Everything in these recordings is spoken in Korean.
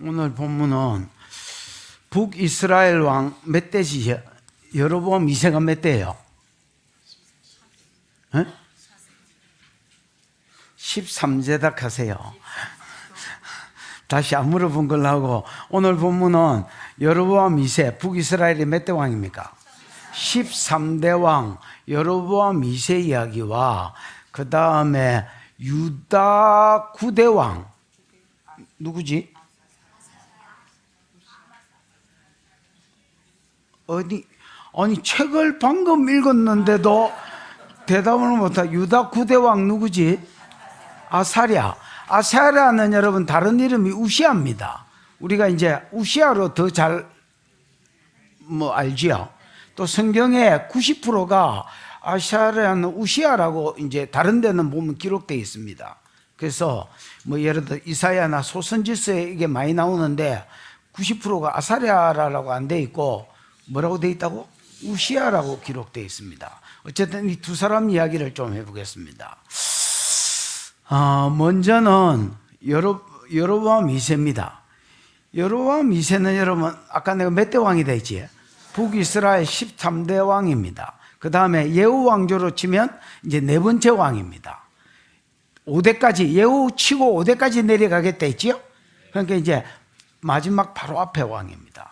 오늘 본문은 북이스라엘 왕 몇 대지? 여로보암 2세가 몇 대예요? 13세다 하세요. 다시 안 물어본 걸로 하고, 오늘 본문은 여로보암 2세, 북이스라엘이 몇 대 왕입니까? 13대 왕 여로보암 2세 이야기와 그 다음에 유다 9대 왕 누구지? 아니 책을 방금 읽었는데도 대답을 못하. 유다 9대 왕 누구지? 아사랴. 아사랴는 여러분 다른 이름이 우시아입니다. 우리가 이제 우시아로 더 잘 알지요. 또 성경의 90%가 아사랴는 우시아라고 이제 다른 데는 보면 기록되어 있습니다. 그래서 예를 들어 이사야나 소선지서에 이게 많이 나오는데 90%가 아사랴라고 안 돼 있고 뭐라고 돼 있다고? 우시아라고 기록되어 있습니다. 어쨌든 이 두 사람 이야기를 좀 해보겠습니다. 먼저는 여로보암 2세입니다. 여로보암 2세는 여러분 아까 내가 몇 대 왕이 되지? 북이스라엘 13대 왕입니다. 그 다음에 예후 왕조로 치면 이제 네 번째 왕입니다. 5대까지 예후 치고 5대까지 내려가겠다 했지요? 그러니까 이제 마지막 바로 앞에 왕입니다.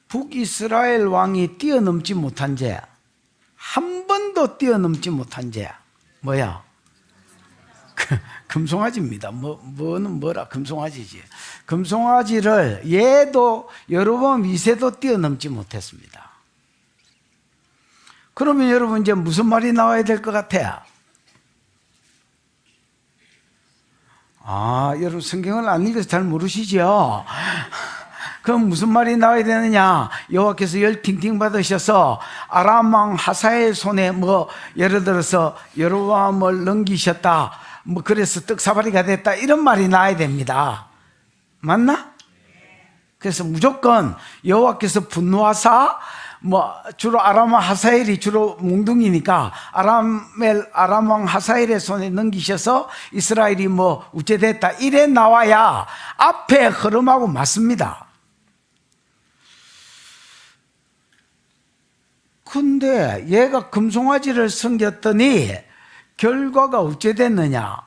북이스라엘 왕이 뛰어넘지 못한 죄, 한 번도 뛰어넘지 못한 죄 뭐야? 금송아지입니다. 뭐는 뭐라 금송아지지. 금송아지를 얘도 여로보암 2세도 뛰어넘지 못했습니다. 그러면 여러분 이제 무슨 말이 나와야 될 것 같아요? 여러분 성경을 안 읽어서 잘 모르시죠? 그럼 무슨 말이 나와야 되느냐? 여호와께서 열 팅팅 받으셔서 아람 왕 하사엘 손에 예를 들어서 여로보암을 넘기셨다. 그래서 떡사발이가 됐다. 이런 말이 나와야 됩니다. 맞나? 그래서 무조건 여호와께서 분노하사 주로 아람 왕 하사엘이 주로 몽둥이니까 아람 왕 하사엘의 손에 넘기셔서 이스라엘이 우째됐다. 이래 나와야 앞에 흐름하고 맞습니다. 근데 얘가 금송아지를 섬겼더니 결과가 어찌 됐느냐?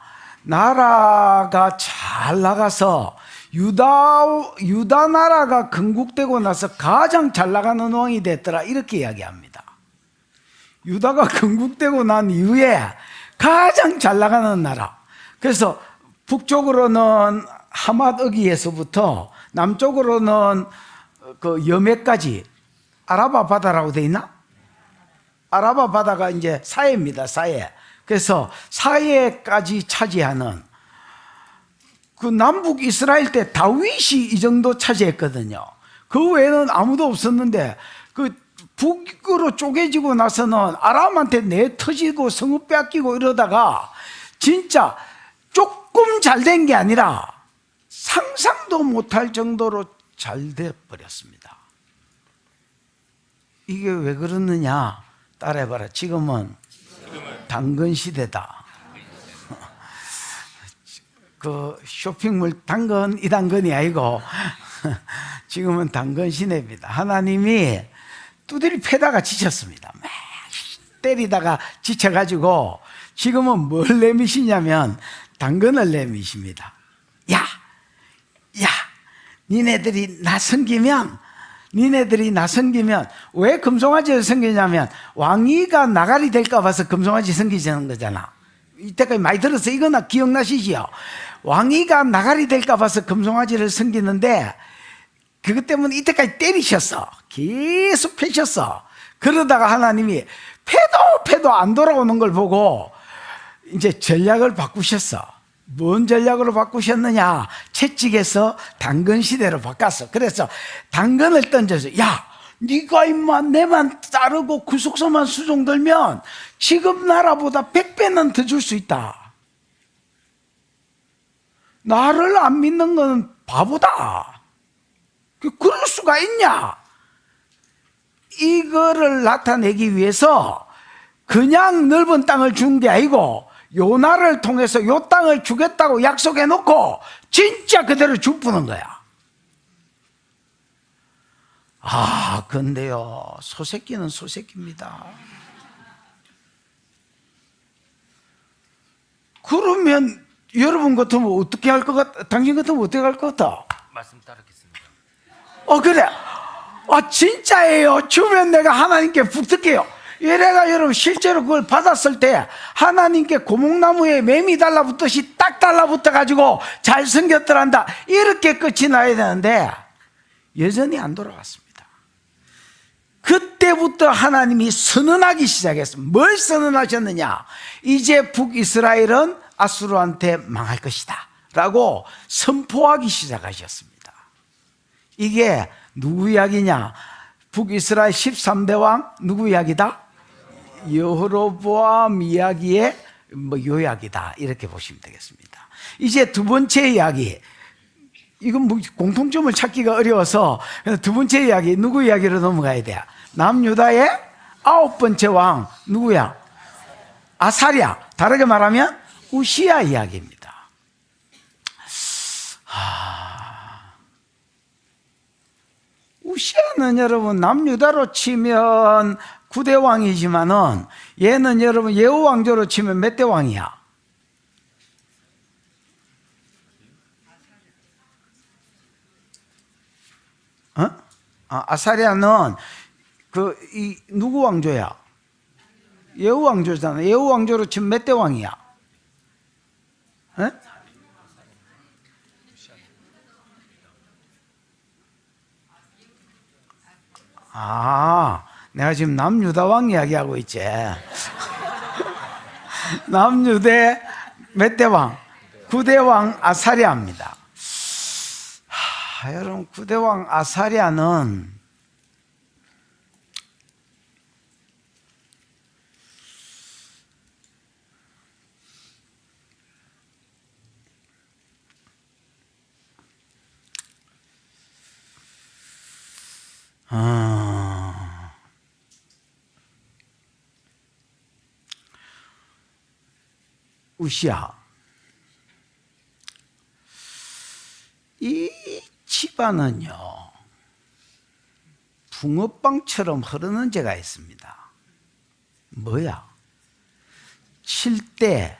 나라가 잘 나가서 유다 나라가 건국되고 나서 가장 잘 나가는 왕이 됐더라. 이렇게 이야기합니다. 유다가 건국되고 난 이후에 가장 잘 나가는 나라. 그래서 북쪽으로는 하맛어기에서부터 남쪽으로는 그 여매까지 아라바 바다라고 돼 있나? 아라바 바다가 이제 사해입니다. 사해. 그래서 사해까지 차지하는 그 남북 이스라엘 때 다윗이 이 정도 차지했거든요. 그 외에는 아무도 없었는데 그 북으로 쪼개지고 나서는 아람한테 내터지고 성읍 뺏기고 이러다가 진짜 조금 잘 된 게 아니라 상상도 못할 정도로 잘 돼버렸습니다. 이게 왜 그러느냐? 따라해봐라. 지금은 당근 시대다. 그 쇼핑몰 당근 이 당근이 아니고 지금은 당근 시대입니다. 하나님이 두드리 패다가 지쳤습니다. 막 때리다가 지쳐가지고 지금은 뭘 내미시냐면 당근을 내미십니다. 야 니네들이 나 섬기면 왜 금송아지를 섬기냐면 왕위가 나가리 될까 봐서 금송아지 섬기자는 거잖아. 이때까지 많이 들어서 이거나 기억나시지요? 왕위가 나가리 될까 봐서 금송아지를 섬기는데 그것 때문에 이때까지 때리셨어. 계속 패셨어. 그러다가 하나님이 패도 안 돌아오는 걸 보고 이제 전략을 바꾸셨어. 뭔 전략으로 바꾸셨느냐? 채찍에서 당근 시대로 바꿨어. 그래서 당근을 던져서 야, 네가 임마 내만 따르고 그 속소만 수종들면 지금 나라보다 100배는 더 줄 수 있다. 나를 안 믿는 건 바보다. 그럴 수가 있냐? 이거를 나타내기 위해서 그냥 넓은 땅을 준 게 아니고 요나를 통해서 요 땅을 주겠다고 약속해 놓고 진짜 그대로 죽부는 거야. 아, 근데요, 소새끼는 소새끼입니다. 그러면 여러분 같으면 어떻게 할 것 같아? 당신 같으면 어떻게 할 것 같아? 말씀 따르겠습니다. 그래. 진짜예요. 주면 내가 하나님께 붙을게요. 이래가 여러분 실제로 그걸 받았을 때 하나님께 고목나무에 매미 달라붙듯이 딱 달라붙어가지고 잘생겼더란다. 이렇게 끝이 나야 되는데 여전히 안 돌아갔습니다. 그때부터 하나님이 선언하기 시작했습니다. 뭘 선언하셨느냐? 이제 북이스라엘은 아수르한테 망할 것이다 라고 선포하기 시작하셨습니다. 이게 누구 이야기냐? 북이스라엘 13대 왕 누구 이야기다? 여호로보암 이야기의 요약이다, 이렇게 보시면 되겠습니다. 이제 두 번째 이야기, 이건 공통점을 찾기가 어려워서 두 번째 이야기, 누구 이야기로 넘어가야 돼요? 남유다의 9번째 왕 누구야? 아사랴, 다르게 말하면 우시야 이야기입니다. 우시야는 여러분 남유다로 치면 9대 왕이지만은 얘는 여러분 예후 왕조로 치면 몇 대 왕이야? 아사랴는 누구 왕조야? 예후 왕조잖아. 예후 왕조로 치면 몇 대 왕이야? 내가 지금 남유다 왕 이야기하고 있지. 남유대 몇 대 왕? 9대 왕 아사랴입니다. 여러분 9대 왕 아사랴는 우시야, 이 집안은요 붕어빵처럼 흐르는 죄가 있습니다. 뭐야? 7대,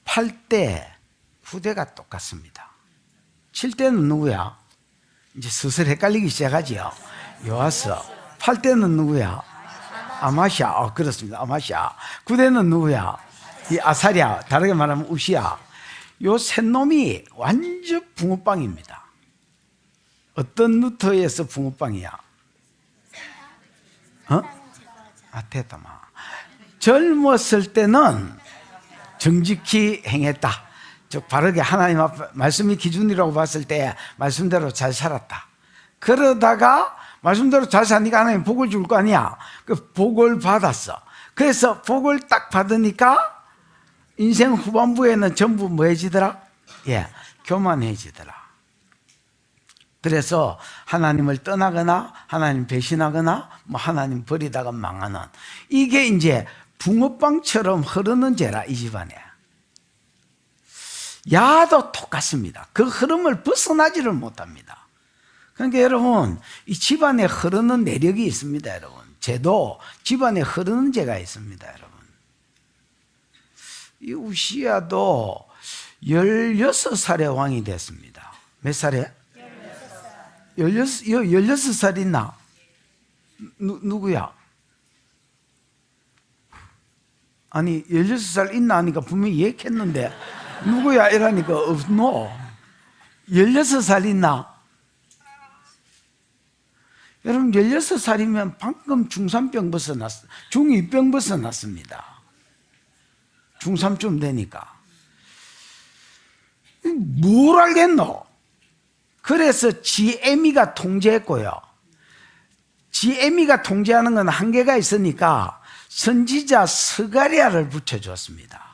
8대, 9대가 똑같습니다. 7대는 누구야? 이제 슬슬 헷갈리기 시작하지요. 요아스. 8대는 누구야? 아마샤. 그렇습니다. 아마샤. 9대는 누구야? 이 아사랴, 다르게 말하면 우시야. 요 셋 놈이 완전 붕어빵입니다. 어떤 루터에서 붕어빵이야? 됐다마. 젊었을 때는 정직히 행했다. 즉 바르게 하나님 앞에 말씀이 기준이라고 봤을 때 말씀대로 잘 살았다. 그러다가 말씀대로 잘 사니까 하나님 복을 줄 거 아니야. 그 복을 받았어. 그래서 복을 딱 받으니까 인생 후반부에는 전부 뭐해지더라? 교만해지더라. 그래서 하나님을 떠나거나 하나님 배신하거나 하나님 버리다가 망하는, 이게 이제 붕어빵처럼 흐르는 죄라, 이 집안에. 야도 똑같습니다. 그 흐름을 벗어나지를 못합니다. 그러니까 여러분, 이 집안에 흐르는 내력이 있습니다. 여러분, 죄도 집안에 흐르는 죄가 있습니다. 여러분, 이 우시야도 16살의 왕이 됐습니다. 몇 살에? 16살 있나? 누구야? 아니 16살 있나 하니까 분명히 얘기했는데 누구야 이러니까 없노. 16살 있나? 여러분 16살이면 방금 중3병 벗어났어. 중2병 벗어났습니다. 중3쯤 되니까 뭘 알겠노? 그래서 지에미가 통제했고요. 지에미가 통제하는 건 한계가 있으니까 선지자 스가랴를 붙여줬습니다.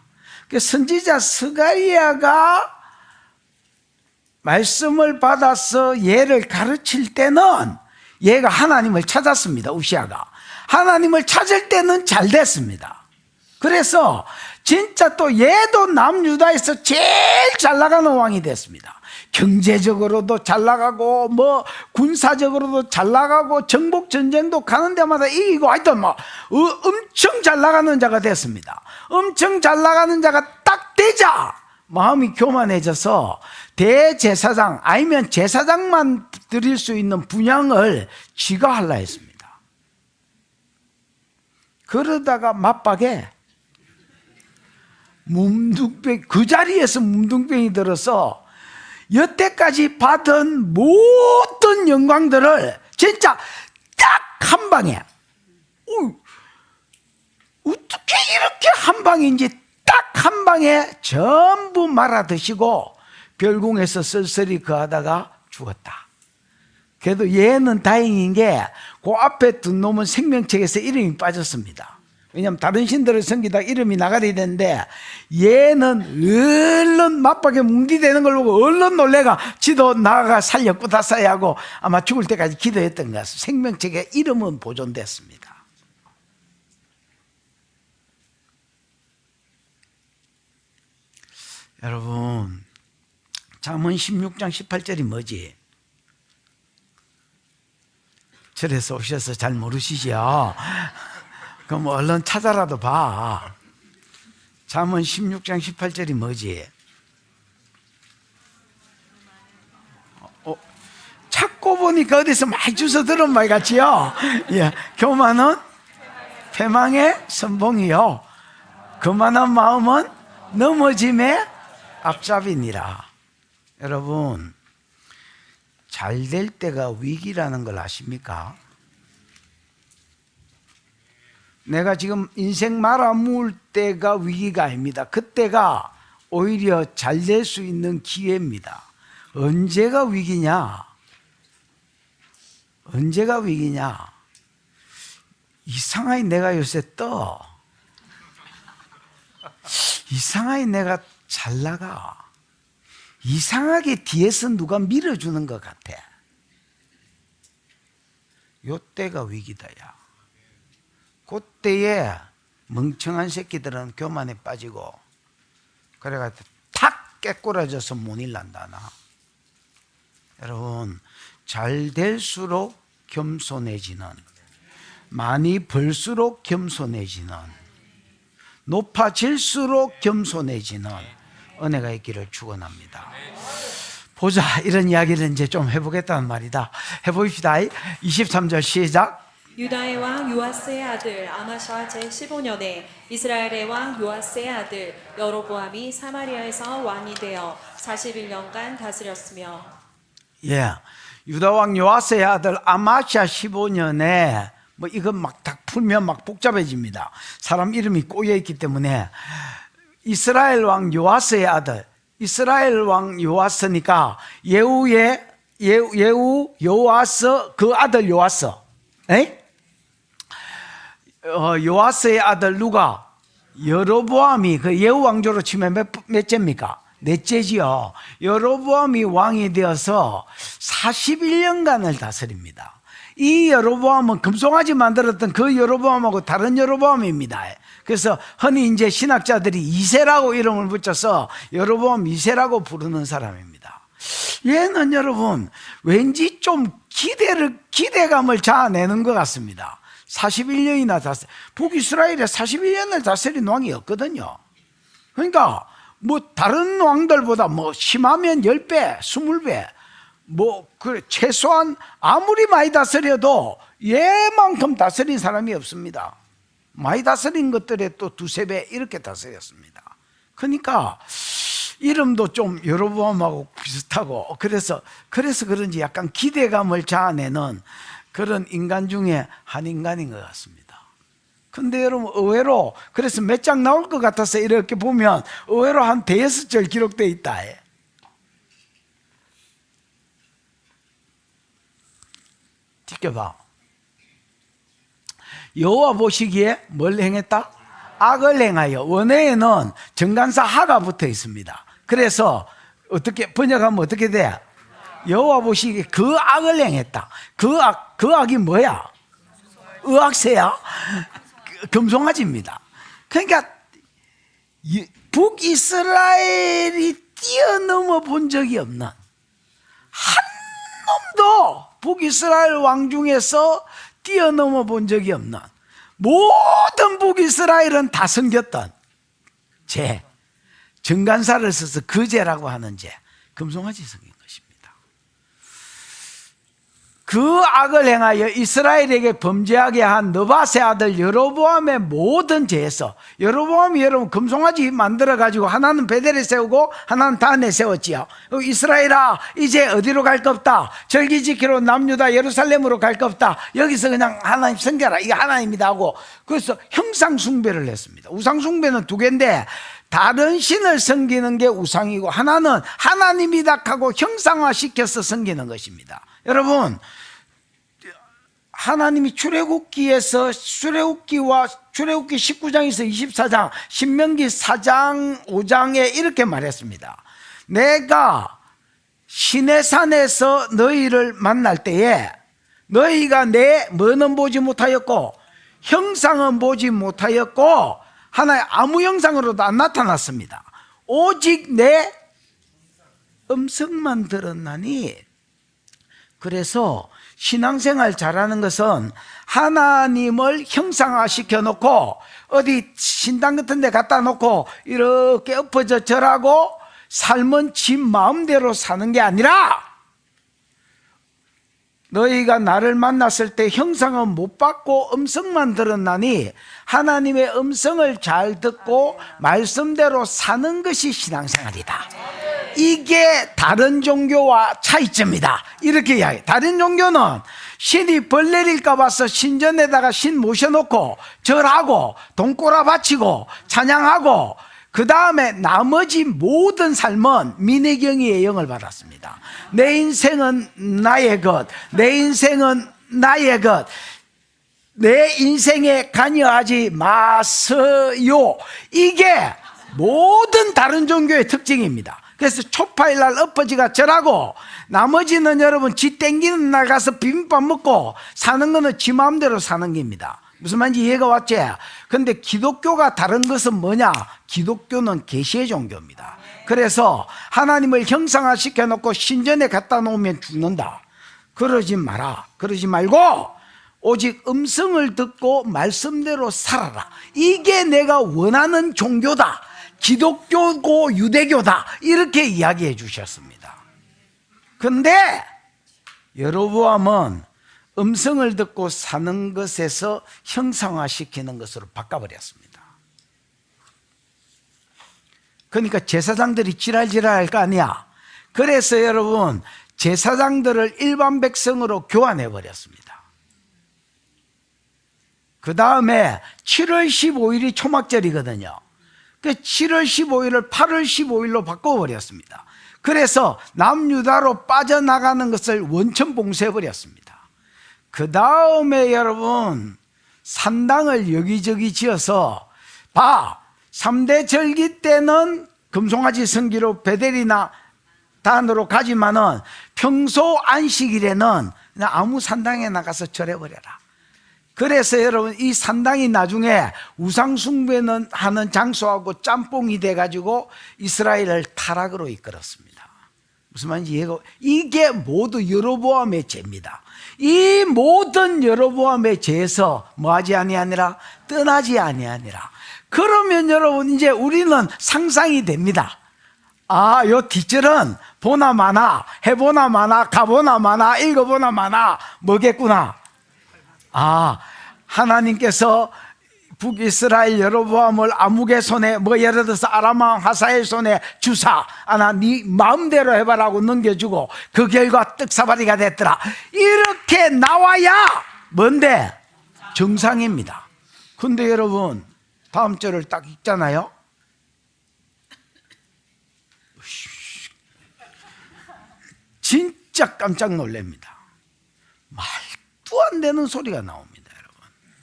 선지자 스가랴가 말씀을 받아서 얘를 가르칠 때는 얘가 하나님을 찾았습니다. 우시야가 하나님을 찾을 때는 잘 됐습니다. 그래서 진짜 또 얘도 남유다에서 제일 잘 나가는 왕이 됐습니다. 경제적으로도 잘 나가고 뭐 군사적으로도 잘 나가고 정복 전쟁도 가는 데마다 이기고 하여튼 뭐 엄청 잘 나가는 자가 됐습니다. 엄청 잘 나가는 자가 딱 되자 마음이 교만해져서 대제사장 아니면 제사장만 드릴 수 있는 분향을 지가 하려 했습니다. 그러다가 맞박에 문둥병, 그 자리에서 문둥병이 들어서 여태까지 받은 모든 영광들을 진짜 딱 한 방에, 어떻게 이렇게 한 방인지 딱 한 방에 전부 말아 드시고 별궁에서 쓸쓸히 거하다가 죽었다. 그래도 얘는 다행인 게 그 앞에 둔 놈은 생명책에서 이름이 빠졌습니다. 왜냐하면 다른 신들을 섬기다 이름이 나가리 되는데 얘는 얼른 맞박에 뭉디대는 걸 보고 얼른 놀래가 지도 나가 살려 꾸다싸야 하고 아마 죽을 때까지 기도했던 것 같습니다. 생명책에 이름은 보존됐습니다. 여러분, 잠언 16장 18절이 뭐지? 절에서 오셔서 잘 모르시죠? 그럼 얼른 찾아라도 봐. 잠언 16장 18절이 뭐지? 찾고 보니까 어디서 많이 주워 들은 말 같지요? 예, 교만은 패망의 선봉이요 거만한 마음은 넘어짐의 앞잡이니라. 여러분, 잘 될 때가 위기라는 걸 아십니까? 내가 지금 인생 말아먹을 때가 위기가 아닙니다. 그때가 오히려 잘 될 수 있는 기회입니다. 언제가 위기냐? 언제가 위기냐? 이상하게 내가 요새 떠. 이상하게 내가 잘 나가. 이상하게 뒤에서 누가 밀어주는 것 같아. 요때가 위기다, 야. 그때에 멍청한 새끼들은 교만에 빠지고 그래가지고 탁 깨꼬라져서 못 일난다. 나. 여러분, 잘 될수록 겸손해지는, 많이 벌수록 겸손해지는, 높아질수록 겸손해지는 은혜가 있기를 축원합니다. 보자, 이런 이야기를 이제 좀 해보겠다는 말이다. 해봅시다. 23절 시작. 유다의 왕 요아스의 아들 아마샤 제15년에 이스라엘의 왕 요아스의 아들 여로보암이 사마리아에서 왕이 되어 41년간 다스렸으며. 예, 유다 왕 요아스의 아들 아마샤 15년에 뭐 이건 막 딱 풀면 막 복잡해집니다. 사람 이름이 꼬여 있기 때문에 이스라엘 왕 요아스의 아들, 이스라엘 왕 요아스니까 예후 요아스 그 아들 요아스. 요아스의 아들 누가? 여로보암이 그 예후 왕조로 치면 몇째입니까? 넷째지요. 여로보암이 왕이 되어서 41년간을 다스립니다. 이 여로보암은 금송아지 만들었던 그 여로보암하고 다른 여로보암입니다. 그래서 흔히 이제 신학자들이 이세라고 이름을 붙여서 여로보암 이세라고 부르는 사람입니다. 얘는 여러분 왠지 좀 기대감을 자아내는 것 같습니다. 41년이나 다스려, 북이스라엘에 41년을 다스린 왕이 없거든요. 그러니까 뭐 다른 왕들보다 뭐 심하면 10배, 20배, 뭐 그래 최소한 아무리 많이 다스려도 얘만큼 다스린 사람이 없습니다. 많이 다스린 것들에 또 두세 배 이렇게 다스렸습니다. 그러니까 이름도 좀 여로보암하고 비슷하고 그래서 그런지 약간 기대감을 자아내는 그런 인간 중에 한 인간인 것 같습니다. 근데 여러분 의외로 그래서 몇 장 나올 것 같아서 이렇게 보면 의외로 한 대여섯 절 기록되어 있다. 지켜봐. 여호와 보시기에 뭘 행했다? 악을 행하여. 원어에는 정관사 하가 붙어 있습니다. 그래서 어떻게 번역하면 어떻게 돼? 여호와 보시기에 그 악을 행했다. 그 악이 뭐야? 의악새야? 금송아지입니다. 그러니까 북이스라엘이 뛰어넘어 본 적이 없는, 한 놈도 북이스라엘 왕 중에서 뛰어넘어 본 적이 없는, 모든 북이스라엘은 다 섬겼던 죄, 정간사를 써서 그 죄라고 하는 죄, 금송아지 섬긴 것입니다. 그 악을 행하여 이스라엘에게 범죄하게 한 느밧의 아들 여로보암의 모든 죄에서, 여로보암이 여러분 금송아지 만들어 가지고 하나는 베델에 세우고 하나는 단에 세웠지요. 이스라엘아, 이제 어디로 갈 거 없다, 절기 지키러 남유다 예루살렘으로 갈 거 없다, 여기서 그냥 하나님 섬겨라, 이게 하나님이다 하고, 그래서 형상 숭배를 했습니다. 우상 숭배는 두 개인데, 다른 신을 섬기는 게 우상이고 하나는 하나님이다 하고 형상화시켜서 섬기는 것입니다. 여러분, 하나님이 출애굽기에서 출애굽기와 출애굽기 19장에서 24장, 신명기 4장 5장에 이렇게 말했습니다. 내가 시내산에서 너희를 만날 때에 너희가 내 뭐는 보지 못하였고 형상은 보지 못하였고 하나의 아무 형상으로도 안 나타났습니다. 오직 내 음성만 들었나니. 그래서 신앙생활 잘하는 것은 하나님을 형상화시켜 놓고 어디 신당 같은 데 갖다 놓고 이렇게 엎어져 절하고 삶은 지 마음대로 사는 게 아니라, 너희가 나를 만났을 때 형상은 못 받고 음성만 들었나니 하나님의 음성을 잘 듣고 말씀대로 사는 것이 신앙생활이다. 이게 다른 종교와 차이점이다. 이렇게 이야기해요. 다른 종교는 신이 벌 내릴까 봐서 신전에다가 신 모셔놓고 절하고 돈꼬라 바치고 찬양하고, 그 다음에 나머지 모든 삶은 민혜경이의 영을 받았습니다. 내 인생은 나의 것, 내 인생은 나의 것, 내 인생에 관여하지 마세요. 이게 모든 다른 종교의 특징입니다. 그래서 초파일 날 엎어지가 절하고, 나머지는 여러분 지 땡기는 날 가서 비빔밥 먹고 사는 거는 지 마음대로 사는 겁니다. 무슨 말인지 이해가 왔지? 근데 기독교가 다른 것은 뭐냐? 기독교는 계시의 종교입니다. 그래서 하나님을 형상화시켜 놓고 신전에 갖다 놓으면 죽는다, 그러지 마라. 그러지 말고 오직 음성을 듣고 말씀대로 살아라. 이게 내가 원하는 종교다, 기독교고 유대교다, 이렇게 이야기해 주셨습니다. 근데 여로보암은 음성을 듣고 사는 것에서 형상화시키는 것으로 바꿔버렸습니다. 그러니까 제사장들이 지랄지랄할 거 아니야. 그래서 여러분, 제사장들을 일반 백성으로 교환해버렸습니다. 그 다음에 7월 15일이 초막절이거든요. 그 7월 15일을 8월 15일로 바꿔버렸습니다. 그래서 남유다로 빠져나가는 것을 원천 봉쇄해버렸습니다. 그 다음에 여러분, 산당을 여기저기 지어서 3대 절기 때는 금송아지 성기로 베델이나 단으로 가지만은 평소 안식일에는 그냥 아무 산당에 나가서 절해버려라. 그래서 여러분, 이 산당이 나중에 우상숭배는 하는 장소하고 짬뽕이 돼가지고 이스라엘을 타락으로 이끌었습니다. 무슨 말인지 이해가, 이게 모두 여로보암의 죄입니다. 이 모든 여로보암의 죄에서 뭐하지 아니하니라? 떠나지 아니하니라. 그러면 여러분, 이제 우리는 상상이 됩니다. 요 뒷절은 보나 마나, 해보나 마나, 가보나 마나, 읽어보나 마나 뭐겠구나. 하나님께서 북이스라엘 여로보암을 아묵의 손에, 예를 들어서 아람 왕 하사엘 손에 주사, 네 마음대로 해봐라고 넘겨주고 그 결과 떡사발이가 됐더라, 이렇게 나와야 뭔데? 정상입니다. 근데 여러분, 다음 절을 딱 읽잖아요. 진짜 깜짝 놀랍니다. 말도 안 되는 소리가 나옵니다. 여러분,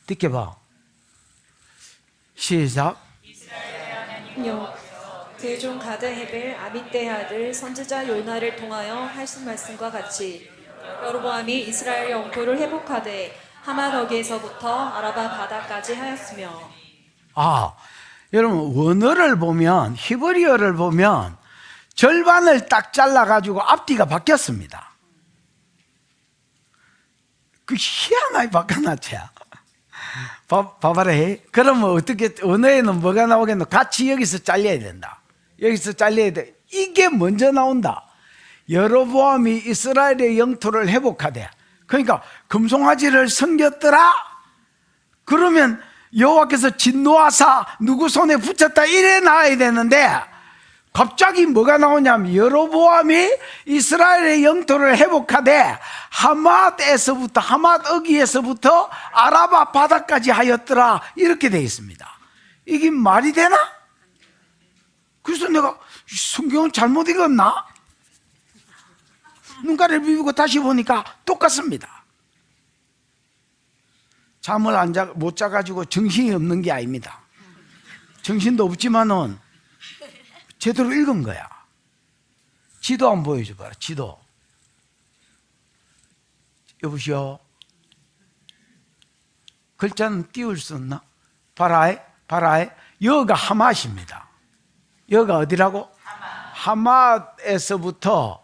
듣게 시작. 그중 가드 헤벨 아비떼의 아들 선지자 요나를 통하여 하신 말씀과 같이 여로보암이 이스라엘 영토를 회복하되 하마 거기에서부터 아라바 바다까지 하였으며. 여러분 원어를 보면 히브리어를 보면 절반을 딱 잘라가지고 앞뒤가 바뀌었습니다. 그 희한하게 바꿔놨지. 봐봐라. 그러면 어떻게 언어에는 뭐가 나오겠노? 같이 여기서 잘려야 된다. 여기서 잘려야 돼. 이게 먼저 나온다. 여로보암이 이스라엘의 영토를 회복하되, 그러니까 금송아지를 섬겼더라. 그러면 여호와께서 진노하사 누구 손에 붙였다 이래 나와야 되는데, 갑자기 뭐가 나오냐면 여로보암이 이스라엘의 영토를 회복하되 하맛에서부터, 하맛 어귀에서부터 아라바 바다까지 하였더라, 이렇게 되어 있습니다. 이게 말이 되나? 그래서 내가 성경은 잘못 읽었나? 눈가를 비비고 다시 보니까 똑같습니다. 잠을 못 자가지고 정신이 없는 게 아닙니다. 정신도 없지만은 제대로 읽은 거야. 지도 한번 보여줘봐라. 지도. 여보시오. 글자는 띄울 수 없나? 바라에. 여기가 하맛입니다. 여기가 어디라고? 하맛에서부터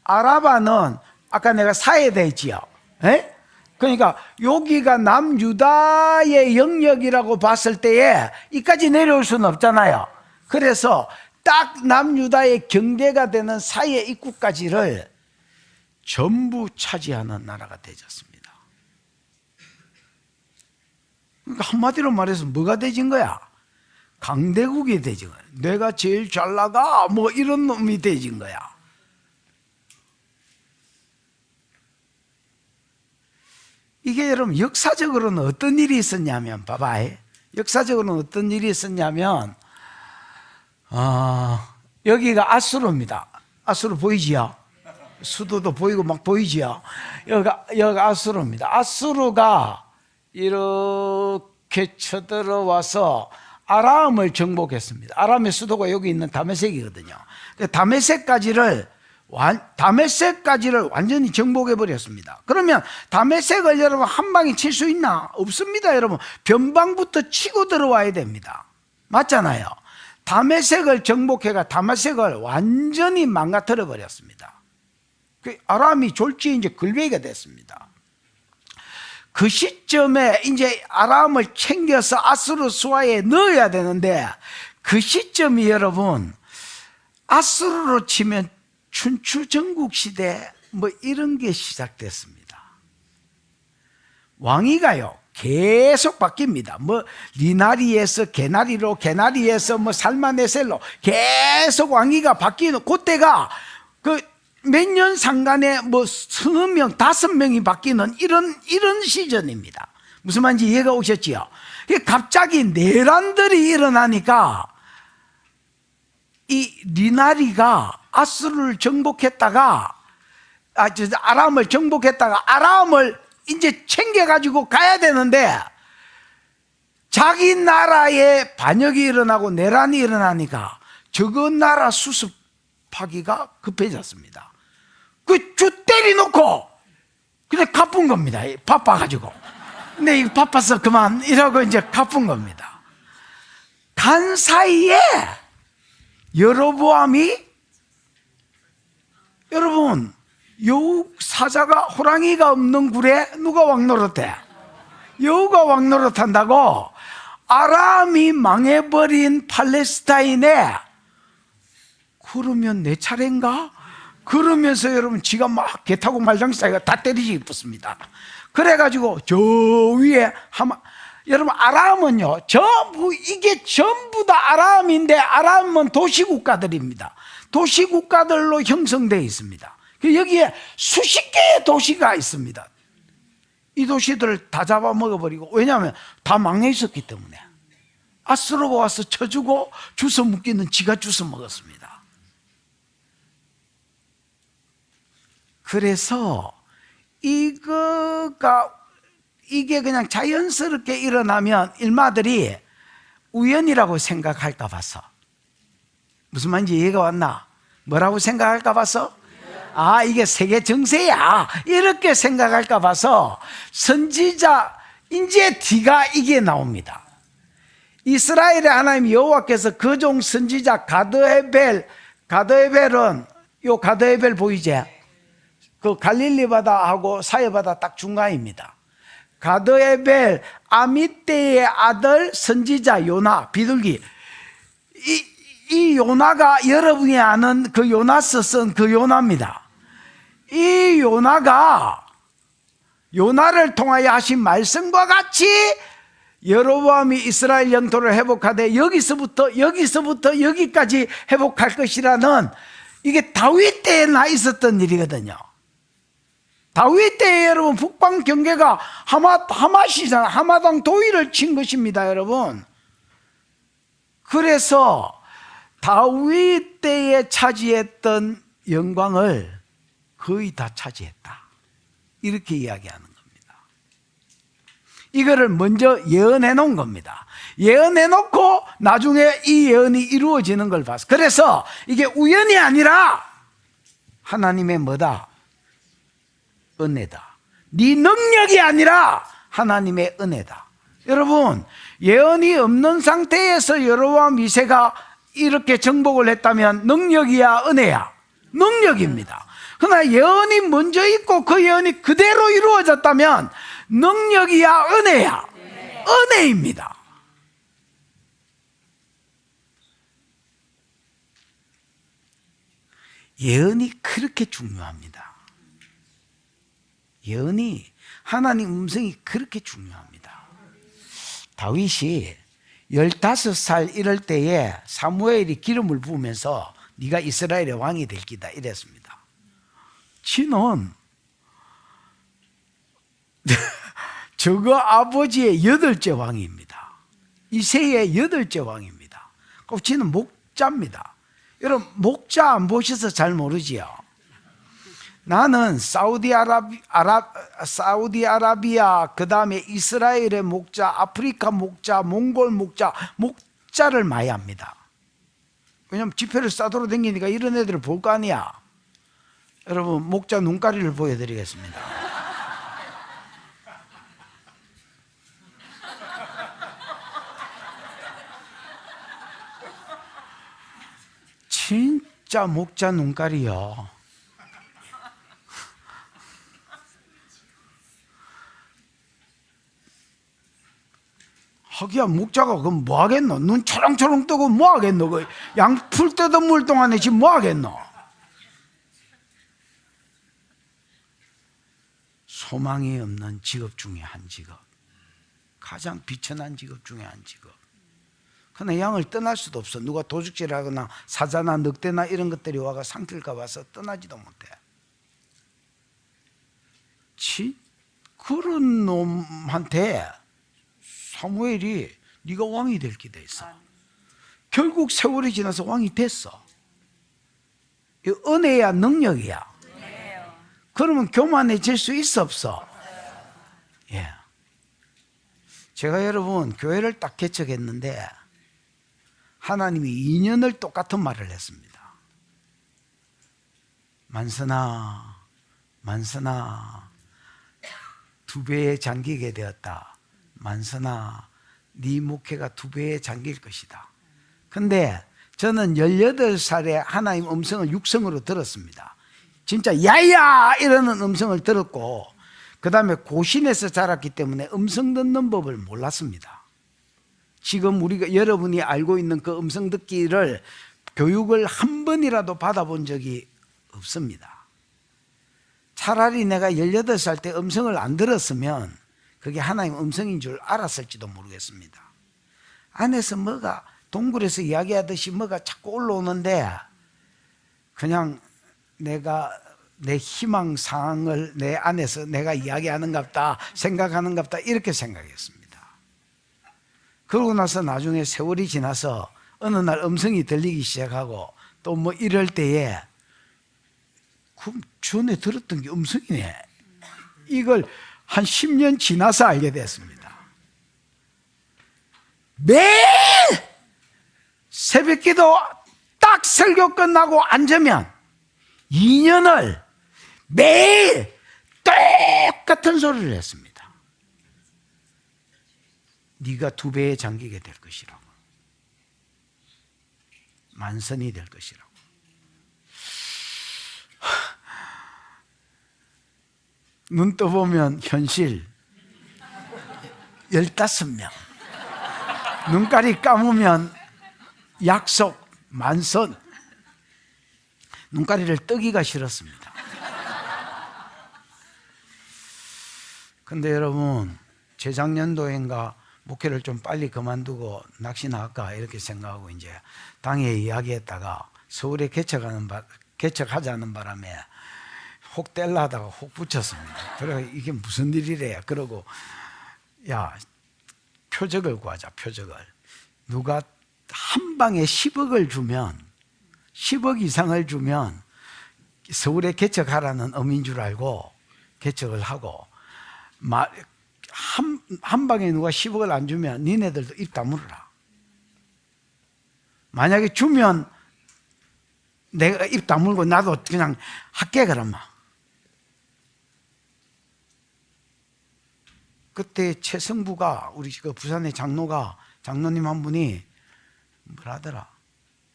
아라바는 아까 내가 사해돼 있지요. 에? 그러니까 여기가 남유다의 영역이라고 봤을 때에 이까지 내려올 수는 없잖아요. 그래서 딱 남유다의 경계가 되는 사이의 입구까지를 전부 차지하는 나라가 되졌습니다. 그러니까 한마디로 말해서 뭐가 되진 거야? 강대국이 되진 거야. 내가 제일 잘 나가 뭐 이런 놈이 되진 거야. 이게 여러분 역사적으로는 어떤 일이 있었냐면, 봐봐. 역사적으로는 어떤 일이 있었냐면, 여기가 아수르입니다. 아수르 보이지요? 수도도 보이고 막 보이지요? 여기가 아수르입니다. 아수르가 이렇게 쳐들어와서 아람을 정복했습니다. 아람의 수도가 여기 있는 다메섹이거든요. 다메섹까지를 완전히 정복해 버렸습니다. 그러면 다메섹을 여러분 한 방에 칠 수 있나? 없습니다. 여러분 변방부터 치고 들어와야 됩니다. 맞잖아요. 다메섹을 정복해가 다메섹을 완전히 망가뜨려 버렸습니다. 그 아람이 졸지에 이제 글베이가 됐습니다. 그 시점에 이제 아람을 챙겨서 아수르 수하에 넣어야 되는데, 그 시점이 여러분 아수르로 치면 춘추 전국 시대 뭐 이런 게 시작됐습니다. 왕위가요 계속 바뀝니다. 뭐 리나리에서 게나리로, 게나리에서 뭐 살마네셀로 계속 왕위가 바뀌는, 그때가 그 몇 년 상간에 뭐 3명, 5명이 바뀌는 이런 시즌입니다. 무슨 말인지 이해가 오셨지요? 갑자기 내란들이 일어나니까 이 리나리가 아수르를 정복했다가 아람을 정복했다가 아람을 이제 챙겨가지고 가야 되는데, 자기 나라에 반역이 일어나고 내란이 일어나니까 저거 나라 수습하기가 급해졌습니다. 그 주 때려놓고 그냥 갚은 겁니다. 바빠가지고. 근데 이거 바빠서 그만 이러고 이제 갚은 겁니다. 간 사이에 여로보암이, 여러분 여우 사자가 호랑이가 없는 굴에 누가 왕노릇해? 여우가 왕노릇한다고. 아람이 망해버린 팔레스타인에 그러면 내 차례인가? 그러면서 여러분 지가 막 개 타고 말장사가 다 때리지 싶었습니다. 그래가지고 저 위에 여러분 아람은요 이게 전부 다 아람인데, 아람은 도시국가들입니다. 도시국가들로 형성되어 있습니다. 여기에 수십 개의 도시가 있습니다. 이 도시들을 다 잡아먹어버리고, 왜냐하면 다 망해 있었기 때문에 아수르가 와서 쳐주고 주워 먹기는 지가 주워 먹었습니다. 그래서 이게 그냥 자연스럽게 일어나면 일마들이 우연이라고 생각할까 봐서. 무슨 말인지 이해가 왔나? 뭐라고 생각할까 봐서? 이게 세계 정세야 이렇게 생각할까 봐서 선지자 이제 뒤가 이게 나옵니다. 이스라엘의 하나님 여호와께서 그 종 선지자 가드헤벨은 요 가드헤벨 보이지? 그 갈릴리 바다하고 사해 바다 딱 중간입니다. 가드헤벨 아미떼의 아들 선지자 요나 비둘기. 이 요나가 여러분이 아는 그 요나스 쓴 그 요나입니다. 이 요나가 요나를 통하여 하신 말씀과 같이 여로보암이 이스라엘 영토를 회복하되 여기서부터 여기까지 회복할 것이라는, 이게 다윗 때에 나 있었던 일이거든요. 다윗 때에 여러분 북방 경계가 하맛이잖아. 하마당 도의를 친 것입니다, 여러분. 그래서 다윗 때에 차지했던 영광을 거의 다 차지했다, 이렇게 이야기하는 겁니다. 이거를 먼저 예언해 놓은 겁니다. 예언해 놓고 나중에 이 예언이 이루어지는 걸 봤어. 그래서 이게 우연이 아니라 하나님의 뭐다? 은혜다. 네 능력이 아니라 하나님의 은혜다. 여러분, 예언이 없는 상태에서 여로보암 2세가 이렇게 정복을 했다면 능력이야, 은혜야? 능력입니다. 그러나 예언이 먼저 있고 그 예언이 그대로 이루어졌다면 능력이야, 은혜야? 은혜입니다. 예언이 그렇게 중요합니다. 예언이, 하나님 음성이 그렇게 중요합니다. 다윗이 15살 이럴 때에 사무엘이 기름을 부으면서 네가 이스라엘의 왕이 될 기다 이랬습니다. 지는 저거 아버지의 8째 왕입니다. 이세의 8째 왕입니다. 꼭 지는 목자입니다. 여러분, 목자 안 보셔서 잘 모르지요. 나는 사우디아라비아, 그 다음에 이스라엘의 목자, 아프리카 목자, 몽골 목자를 많이 합니다. 왜냐면 지폐를 싸돌아 다니니까 이런 애들을 볼 거 아니야. 여러분, 목자 눈가리를 보여드리겠습니다. 진짜 목자 눈깔이요. 하기야 목자가 그럼 뭐 하겠노? 눈 초롱초롱 뜨고 뭐 하겠노? 그 양풀 뜨던 물 동안에 지금 뭐 하겠노? 소망이 없는 직업 중에 한 직업, 가장 비천한 직업 중에 한 직업. 그러나 양을 떠날 수도 없어. 누가 도둑질하거나 사자나 늑대나 이런 것들이 와가 상킬까 봐서 떠나지도 못해. 그런 놈한테 사무엘이 네가 왕이 될 기대 있어. 결국 세월이 지나서 왕이 됐어. 이 은혜야, 능력이야? 그러면 교만해질 수 있어, 없어? 예. 제가 여러분 교회를 딱 개척했는데 하나님이 2년을 똑같은 말을 했습니다. 만선아 2배에 잠기게 되었다. 만선아, 네 목회가 2배에 잠길 것이다. 근데 저는 18살에 하나님 음성을 육성으로 들었습니다. 진짜 야야 이러는 음성을 들었고, 그 다음에 고신에서 자랐기 때문에 음성 듣는 법을 몰랐습니다. 지금 우리가 여러분이 알고 있는 그 음성 듣기를 교육을 한 번이라도 받아본 적이 없습니다. 차라리 내가 18살 때 음성을 안 들었으면 그게 하나님 음성인 줄 알았을지도 모르겠습니다. 안에서 뭐가 동굴에서 이야기하듯이 뭐가 자꾸 올라오는데 그냥 내가 내 희망사항을 내 안에서 내가 이야기하는갑다, 생각하는갑다 이렇게 생각했습니다. 그러고 나서 나중에 세월이 지나서 어느 날 음성이 들리기 시작하고 또 뭐 이럴 때에 그럼 전에 들었던 게 음성이네, 이걸 한 10년 지나서 알게 됐습니다. 매일 새벽기도 딱 설교 끝나고 앉으면 2년을 매일 똑같은 소리를 했습니다. 네가 2배에 잠기게 될 것이라고. 만선이 될 것이라고. 눈 떠보면 현실 15명, 눈깔이 감으면 약속 만선. 눈가리를 뜨기가 싫었습니다. 근데 여러분, 재작년도인가 목회를 좀 빨리 그만두고 낚시 나갈까 이렇게 생각하고 이제 당에 이야기했다가 서울에 개척하자는 바람에 혹 뗄라 하다가 혹 붙였습니다. 그래서 이게 무슨 일이래. 그러고 야, 표적을 구하자. 표적을. 누가 한 방에 10억을 주면 10억 이상을 주면 서울에 개척하라는 의미인 줄 알고 개척을 하고, 한 방에 누가 10억을 안 주면 니네들도 입 다물어라. 만약에 주면 내가 입 다물고 나도 그냥 할게 그러면. 그때 최성부가 우리 그 부산의 장로님 한 분이 뭐라더라.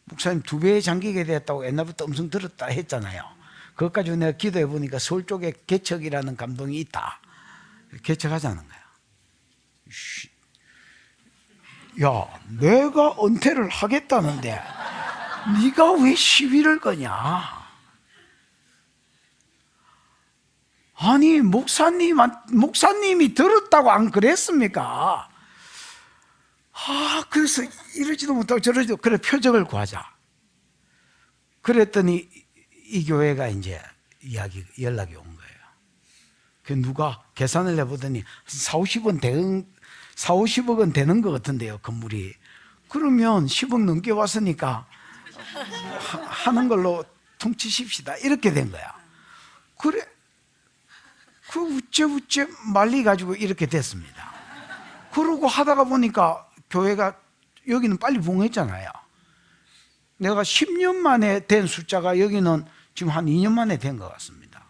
목사님 2배에 잠기게 됐다고 옛날부터 엄청 들었다 했잖아요. 그것 가지고 내가 기도해 보니까 서울 쪽에 개척이라는 감동이 있다. 개척하자는 거야. 야, 내가 은퇴를 하겠다는데 네가 왜 시비를 거냐? 아니 목사님이 들었다고 안 그랬습니까? 그래서 이러지도 못하고 저러지도, 그래 표적을 구하자. 그랬더니 이 교회가 이제 연락이 온 거예요. 그 누가 계산을 해보더니 40-50억은 되는 것 같은데요, 건물이. 그러면 10억 넘게 왔으니까 하는 걸로 퉁치십시다. 이렇게 된 거야. 그래, 그 우째 말리 가지고 이렇게 됐습니다. 그러고 하다가 보니까 교회가 여기는 빨리 부흥했잖아요. 내가 10년 만에 된 숫자가 여기는 지금 한 2년 만에 된 것 같습니다.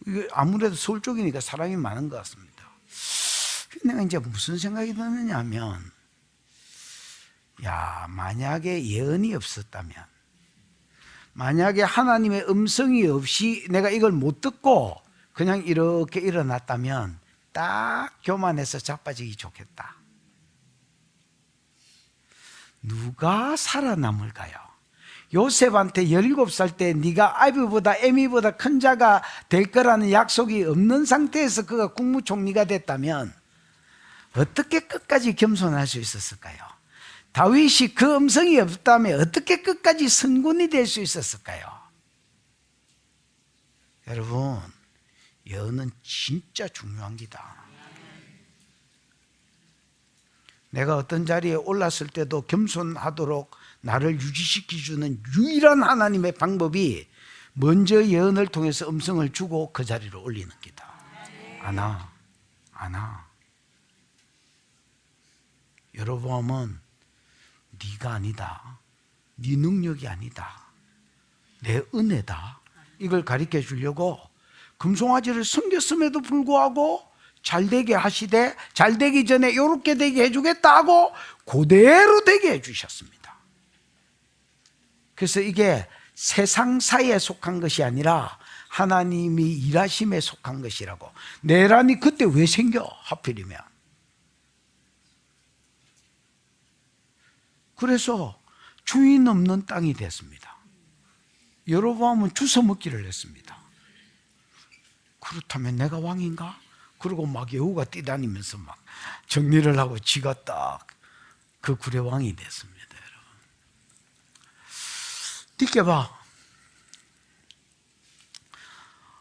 이게 아무래도 서울 쪽이니까 사람이 많은 것 같습니다. 내가 이제 무슨 생각이 드느냐 하면, 야, 만약에 예언이 없었다면, 만약에 하나님의 음성이 없이 내가 이걸 못 듣고 그냥 이렇게 일어났다면 딱 교만해서 자빠지기 좋겠다. 누가 살아남을까요? 요셉한테 17살 때 네가 아비보다 에미보다 큰 자가 될 거라는 약속이 없는 상태에서 그가 국무총리가 됐다면 어떻게 끝까지 겸손할 수 있었을까요? 다윗이 그 음성이 없다면 어떻게 끝까지 선군이 될 수 있었을까요? 여러분, 예언은 진짜 중요한 기다. 내가 어떤 자리에 올랐을 때도 겸손하도록 나를 유지시켜주는 유일한 하나님의 방법이 먼저 예언을 통해서 음성을 주고 그 자리로 올리는 기다. 아나. 여로보암은 네가 아니다, 네 능력이 아니다, 내 은혜다, 이걸 가르쳐 주려고 금송아지를 섬겼음에도 불구하고 잘되게 하시되 잘되기 전에 이렇게 되게 해주겠다고 그대로 되게 해주셨습니다. 그래서 이게 세상사에 속한 것이 아니라 하나님이 일하심에 속한 것이라고. 내란이 그때 왜 생겨? 하필이면. 그래서 주인 없는 땅이 됐습니다. 여로보암은 주워 먹기를 했습니다. 그렇다면 내가 왕인가? 그리고 막 여우가 뛰다니면서 막 정리를 하고 지가 딱 그 굴의 왕이 됐습니다. 여러분, 느껴봐.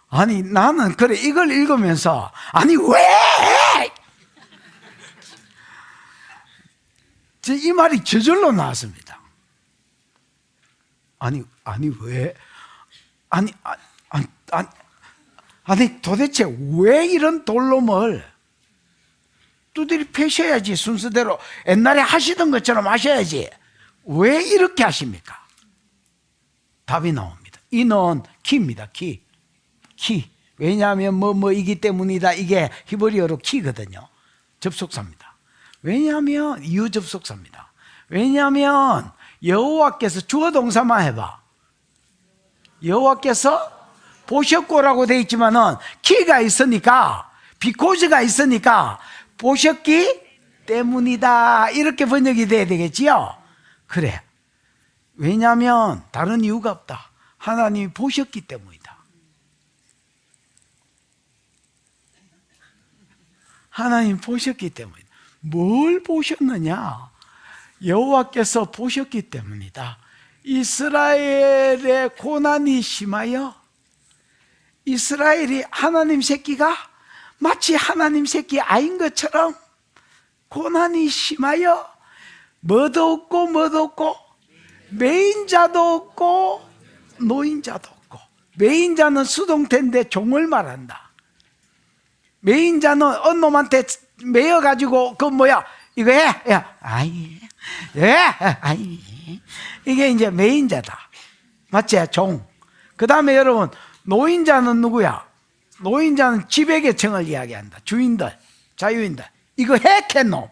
아니 나는 그래 이걸 읽으면서 아니 왜? 이 말이 저절로 나왔습니다. 아니 왜? 아니 도대체 왜 이런 돌놈을 두드리 패셔야지, 순서대로 옛날에 하시던 것처럼 하셔야지. 왜 이렇게 하십니까? 답이 나옵니다. 이는 키입니다. 키. 왜냐하면 뭐이기 때문이다. 이게 히브리어로 키거든요. 접속사입니다. 왜냐하면 이유 접속사입니다. 왜냐하면 여호와께서 주어 동사만 해봐. 여호와께서 보셨고라고 되어 있지만은 키가 있으니까, 비코즈가 있으니까 보셨기 때문이다, 이렇게 번역이 돼야 되겠지요. 그래. 왜냐하면 다른 이유가 없다. 하나님이 보셨기 때문이다. 하나님 보셨기 때문이다. 뭘 보셨느냐? 여호와께서 보셨기 때문이다. 이스라엘의 고난이 심하여 이스라엘이 하나님 새끼가 마치 하나님 새끼 아인 것처럼 고난이 심하여 뭐도 없고 매인자도 없고 노인자도 없고. 매인자는 수동태인데 종을 말한다. 매인자는 어느 놈한테 매여가지고 그 뭐야 이거 해, 야, 아이, 예, 아이, 이게 이제 매인자다. 맞지? 종. 그 다음에 여러분, 노인자는 누구야? 노인자는 지배계층을 이야기한다. 주인들, 자유인들. 이거 해, 캣놈.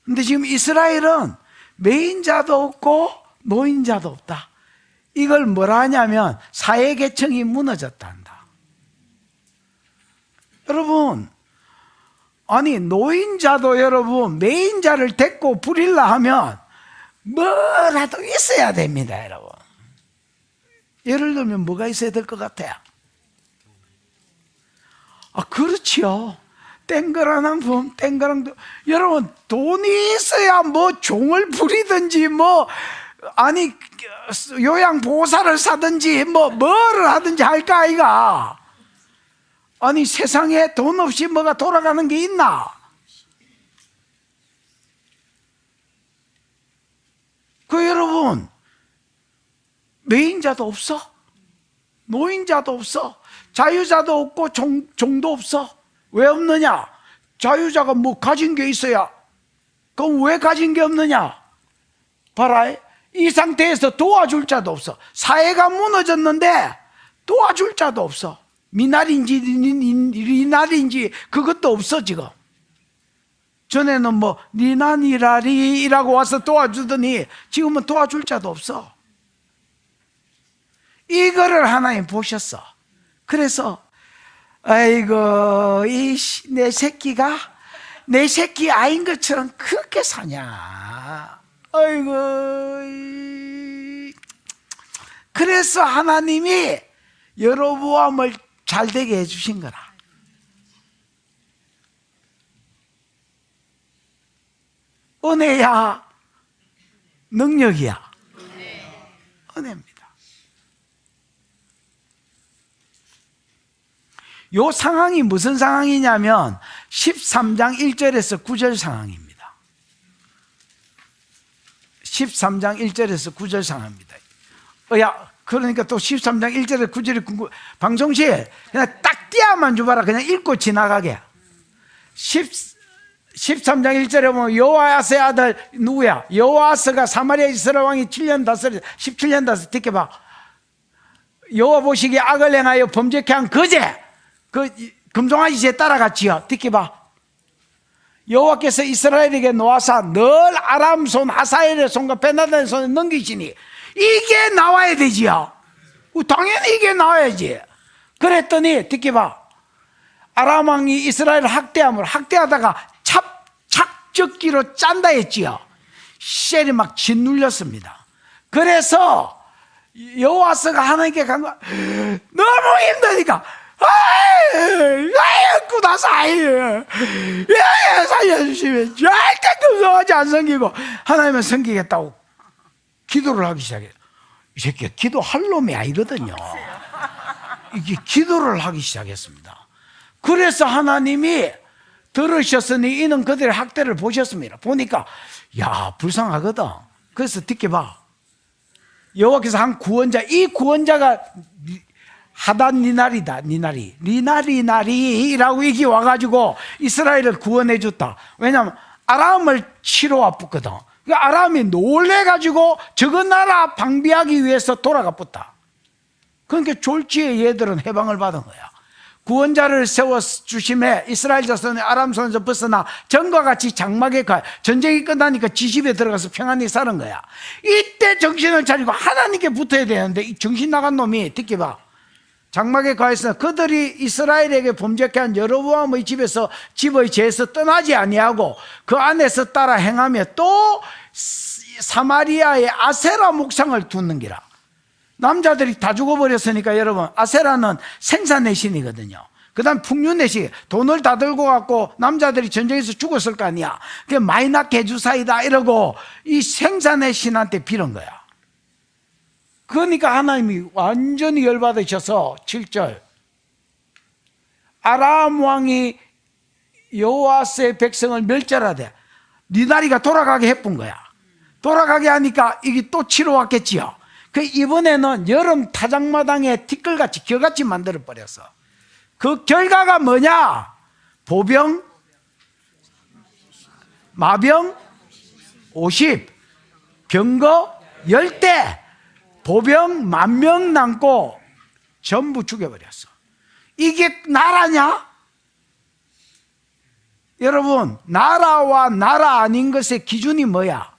근데 지금 이스라엘은 매인자도 없고 노인자도 없다. 이걸 뭐라 하냐면 사회계층이 무너졌다 한다. 여러분, 아니 노인자도 여러분 매인자를 데리고 부리려 하면 뭐라도 있어야 됩니다, 여러분. 예를 들면 뭐가 있어야 될 것 같아요? 그렇지요. 땡그라는 품, 땡그랑 여러분 돈이 있어야 뭐 종을 부리든지 뭐 아니 요양보호사를 사든지 뭐를 하든지 할까 아이가. 아니 세상에 돈 없이 뭐가 돌아가는 게 있나? 그 여러분 매인자도 없어, 노인자도 없어, 자유자도 없고 종도 없어. 왜 없느냐? 자유자가 뭐 가진 게 있어야. 그럼 왜 가진 게 없느냐? 봐라, 이 상태에서 도와줄 자도 없어. 사회가 무너졌는데 도와줄 자도 없어. 미나리인지 리나리인지 그것도 없어. 지금 전에는 뭐 리나니라리라고 와서 도와주더니 지금은 도와줄 자도 없어. 이거를 하나님 보셨어. 그래서 아이고 내 새끼가 내 새끼 아인 것처럼 그렇게 사냐. 아이고. 그래서 하나님이 여로보암을 잘 되게 해주신 거라. 은혜야, 능력이야? 은혜입니다. 요 상황이 무슨 상황이냐면 13장 1절에서 9절 상황입니다. 13장 1절에서 9절 상황입니다. 그러니까 또 13장 1절에 9절에 방송실 그냥 딱 띄어만 줘봐라. 그냥 읽고 지나가게. 13장 1절에 보면 여호아스의 아들 누구야? 여호아스가 사마리아 이스라엘 왕이 7년 다스려 17년 다스려. 듣게 봐. 여호와 보시기에 악을 행하여 범죄케 한 그제 그 금송아지에 따라갔지요. 듣게 봐. 여호와께서 이스라엘에게 노하사 늘 아람 손 하사엘의 손과 베나단의 손에 넘기시니 이게 나와야 되지요. 당연히 이게 나와야지. 그랬더니 듣게 봐. 아람 왕이 이스라엘을 학대하다가 착적기로 짠다 했지요. 셀이 막 짓눌렸습니다. 그래서 여호와스가 하나님께 간 거야. 너무 힘드니까 아이고 나서 살려주시면 절대 금송아지 안 섬기고 하나님은 섬기겠다고 기도를 하기 시작해요. 이 새끼가 기도할 놈이 아니거든요. 이게 기도를 하기 시작했습니다. 그래서 하나님이 들으셨으니 이는 그들의 학대를 보셨습니다. 보니까 불쌍하거든. 그래서 듣게 봐. 여호와께서 한 구원자, 이 구원자가 하단 니나리다. 리나리라고 이게 와가지고 이스라엘을 구원해 줬다. 왜냐하면 아람을 치러 왔거든. 그러니까 아람이 놀래가지고 저거 나라 방비하기 위해서 돌아가 붙다. 그러니까 졸지에 얘들은 해방을 받은 거야. 구원자를 세워 주심에 이스라엘 자손의 아람 손에서 벗어나 전과 같이 장막에 가. 전쟁이 끝나니까 지집에 들어가서 평안히 사는 거야. 이때 정신을 차리고 하나님께 붙어야 되는데 이 정신 나간 놈이 듣기 봐. 장막에 가있으나 그들이 이스라엘에게 범죄케 한 여로보암의 집에서 집의 죄에서 떠나지 아니하고 그 안에서 따라 행하며 또 사마리아의 아세라 목상을 두는기라. 남자들이 다 죽어버렸으니까 여러분, 아세라는 생산의 신이거든요. 그 다음 풍류의 신, 돈을 다 들고 갖고 남자들이 전쟁에서 죽었을 거 아니야. 그게 마이낙 개주사이다 이러고 이 생산의 신한테 빌은 거야. 그러니까 하나님이 완전히 열받으셔서 7절 아람 왕이 여호와스의 백성을 멸절하되 네 다리가 돌아가게 해본 거야. 돌아가게 하니까 이게 또 치러 왔겠지요. 그 이번에는 여름 타작마당에 티끌같이 겨같이 만들어 버렸어. 그 결과가 뭐냐? 보병 마병 50 병거 10대 보병 10,000명 남고 전부 죽여버렸어. 이게 나라냐? 여러분, 나라와 나라 아닌 것의 기준이 뭐야?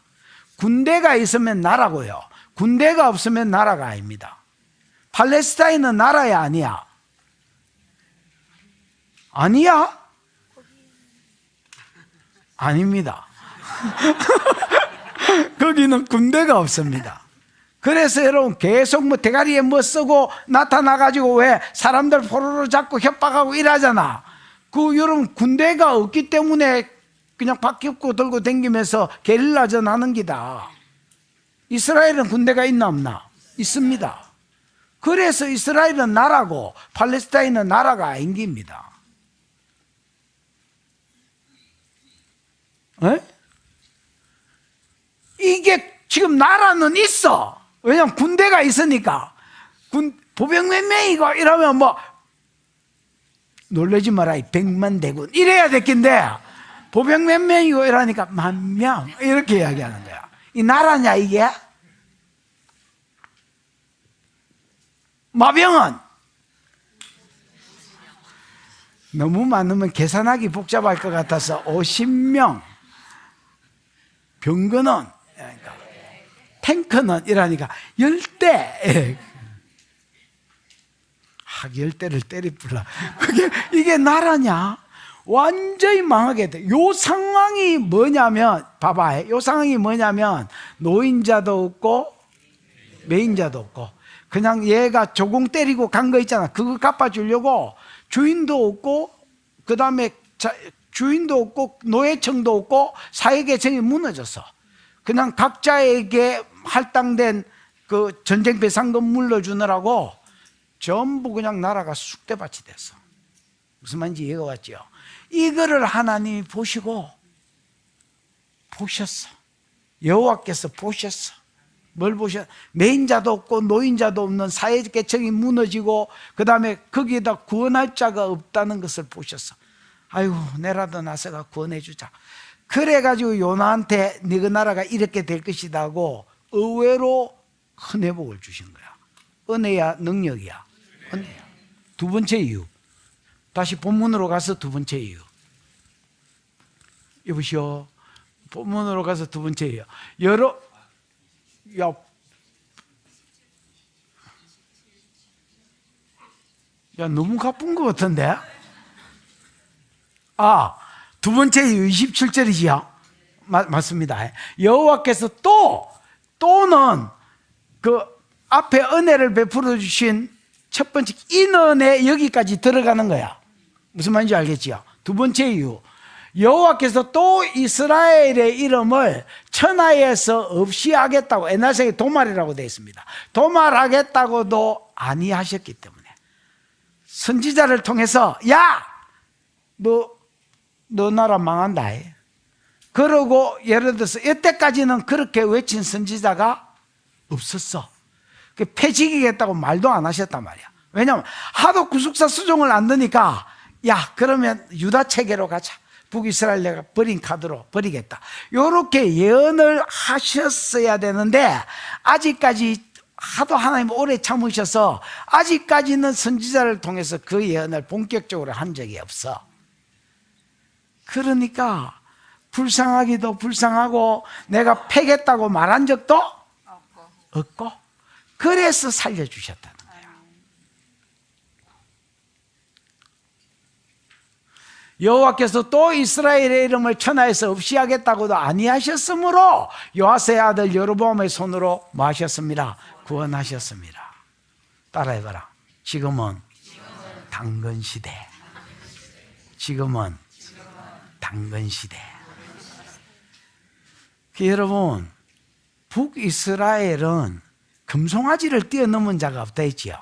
군대가 있으면 나라고요. 군대가 없으면 나라가 아닙니다. 팔레스타인은 나라야 아니야? 아니야? 아닙니다. 거기는 군대가 없습니다. 그래서 여러분 계속 뭐 대가리에 뭐 쓰고 나타나가지고 왜 사람들 포로로 잡고 협박하고 이러잖아. 그 여러분 군대가 없기 때문에 그냥 바퀴고 들고 다니면서 게릴라전 하는 기다. 이스라엘은 군대가 있나 없나? 있습니다. 그래서 이스라엘은 나라고 팔레스타인은 나라가 아닌 겁니다. 에? 이게 지금 나라는 있어. 왜냐면 군대가 있으니까. 보병 몇 명이고 이러면 뭐 놀라지 마라 100만 대군 이래야 됐긴데 보병 몇 명이고 이러니까 10,000명 이렇게 이야기하는 거야. 이 나라냐 이게? 마병은 너무 많으면 계산하기 복잡할 것 같아서 50명, 병거는 그러니까 탱크는 이러니까 10대 10대를 때리불라. 이게 나라냐? 완전히 망하게 돼. 요 상황이 뭐냐면 봐봐. 요 상황이 뭐냐면 노인자도 없고 매인자도 없고 그냥 얘가 조공 때리고 간 거 있잖아. 그거 갚아주려고 주인도 없고 그 다음에 주인도 없고 노예청도 없고 사회계층이 무너졌어. 그냥 각자에게 할당된 그 전쟁 배상금 물러주느라고 전부 그냥 나라가 쑥대밭이 됐어. 무슨 말인지 이해가 왔죠? 이거를 하나님이 보시고 보셨어. 여호와께서 보셨어. 뭘 보셨어? 매인자도 없고 노인자도 없는 사회계층이 무너지고 그 다음에 거기에다 구원할 자가 없다는 것을 보셨어. 아이고 내라도 나서가 구원해 주자. 그래가지고 요나한테 네가 나라가 이렇게 될 것이다 하고 의외로 큰 회복을 주신 거야. 은혜야 능력이야? 은혜야. 두 번째 이유. 다시 본문으로 가서 두 번째 이유. 여보시오. 본문으로 가서 두 번째 이유. 야 너무 가쁜 것 같은데? 두 번째 이유 27절이지요. 맞습니다. 여호와께서 또는 그 앞에 은혜를 베풀어 주신 첫 번째 인원에 여기까지 들어가는 거야. 무슨 말인지 알겠지요? 두 번째 이유. 여호와께서 또 이스라엘의 이름을 천하에서 없이 하겠다고 옛날 생에 도말이라고 되어 있습니다. 도말하겠다고도 아니하셨기 때문에 선지자를 통해서 너 나라 망한다. 그러고 예를 들어서 이때까지는 그렇게 외친 선지자가 없었어. 폐지기겠다고 말도 안 하셨단 말이야. 왜냐하면 하도 구속사 수종을 안 넣으니까 그러면 유다 체계로 가자. 북이스라엘 내가 버린 카드로 버리겠다. 이렇게 예언을 하셨어야 되는데 아직까지 하도 하나님 오래 참으셔서 아직까지는 선지자를 통해서 그 예언을 본격적으로 한 적이 없어. 그러니까 불쌍하기도 불쌍하고 내가 패겠다고 말한 적도 없고 그래서 살려주셨다는 거야. 여호와께서 또 이스라엘의 이름을 천하에서 없이 하겠다고도 아니하셨으므로 요아스의 아들 여로보암의 손으로 뭐 하셨습니다? 구원하셨습니다. 따라해봐라. 지금은 당근 시대. 지금은 당근 시대. 여러분, 북이스라엘은 금송아지를 뛰어넘은 자가 없다 했지요.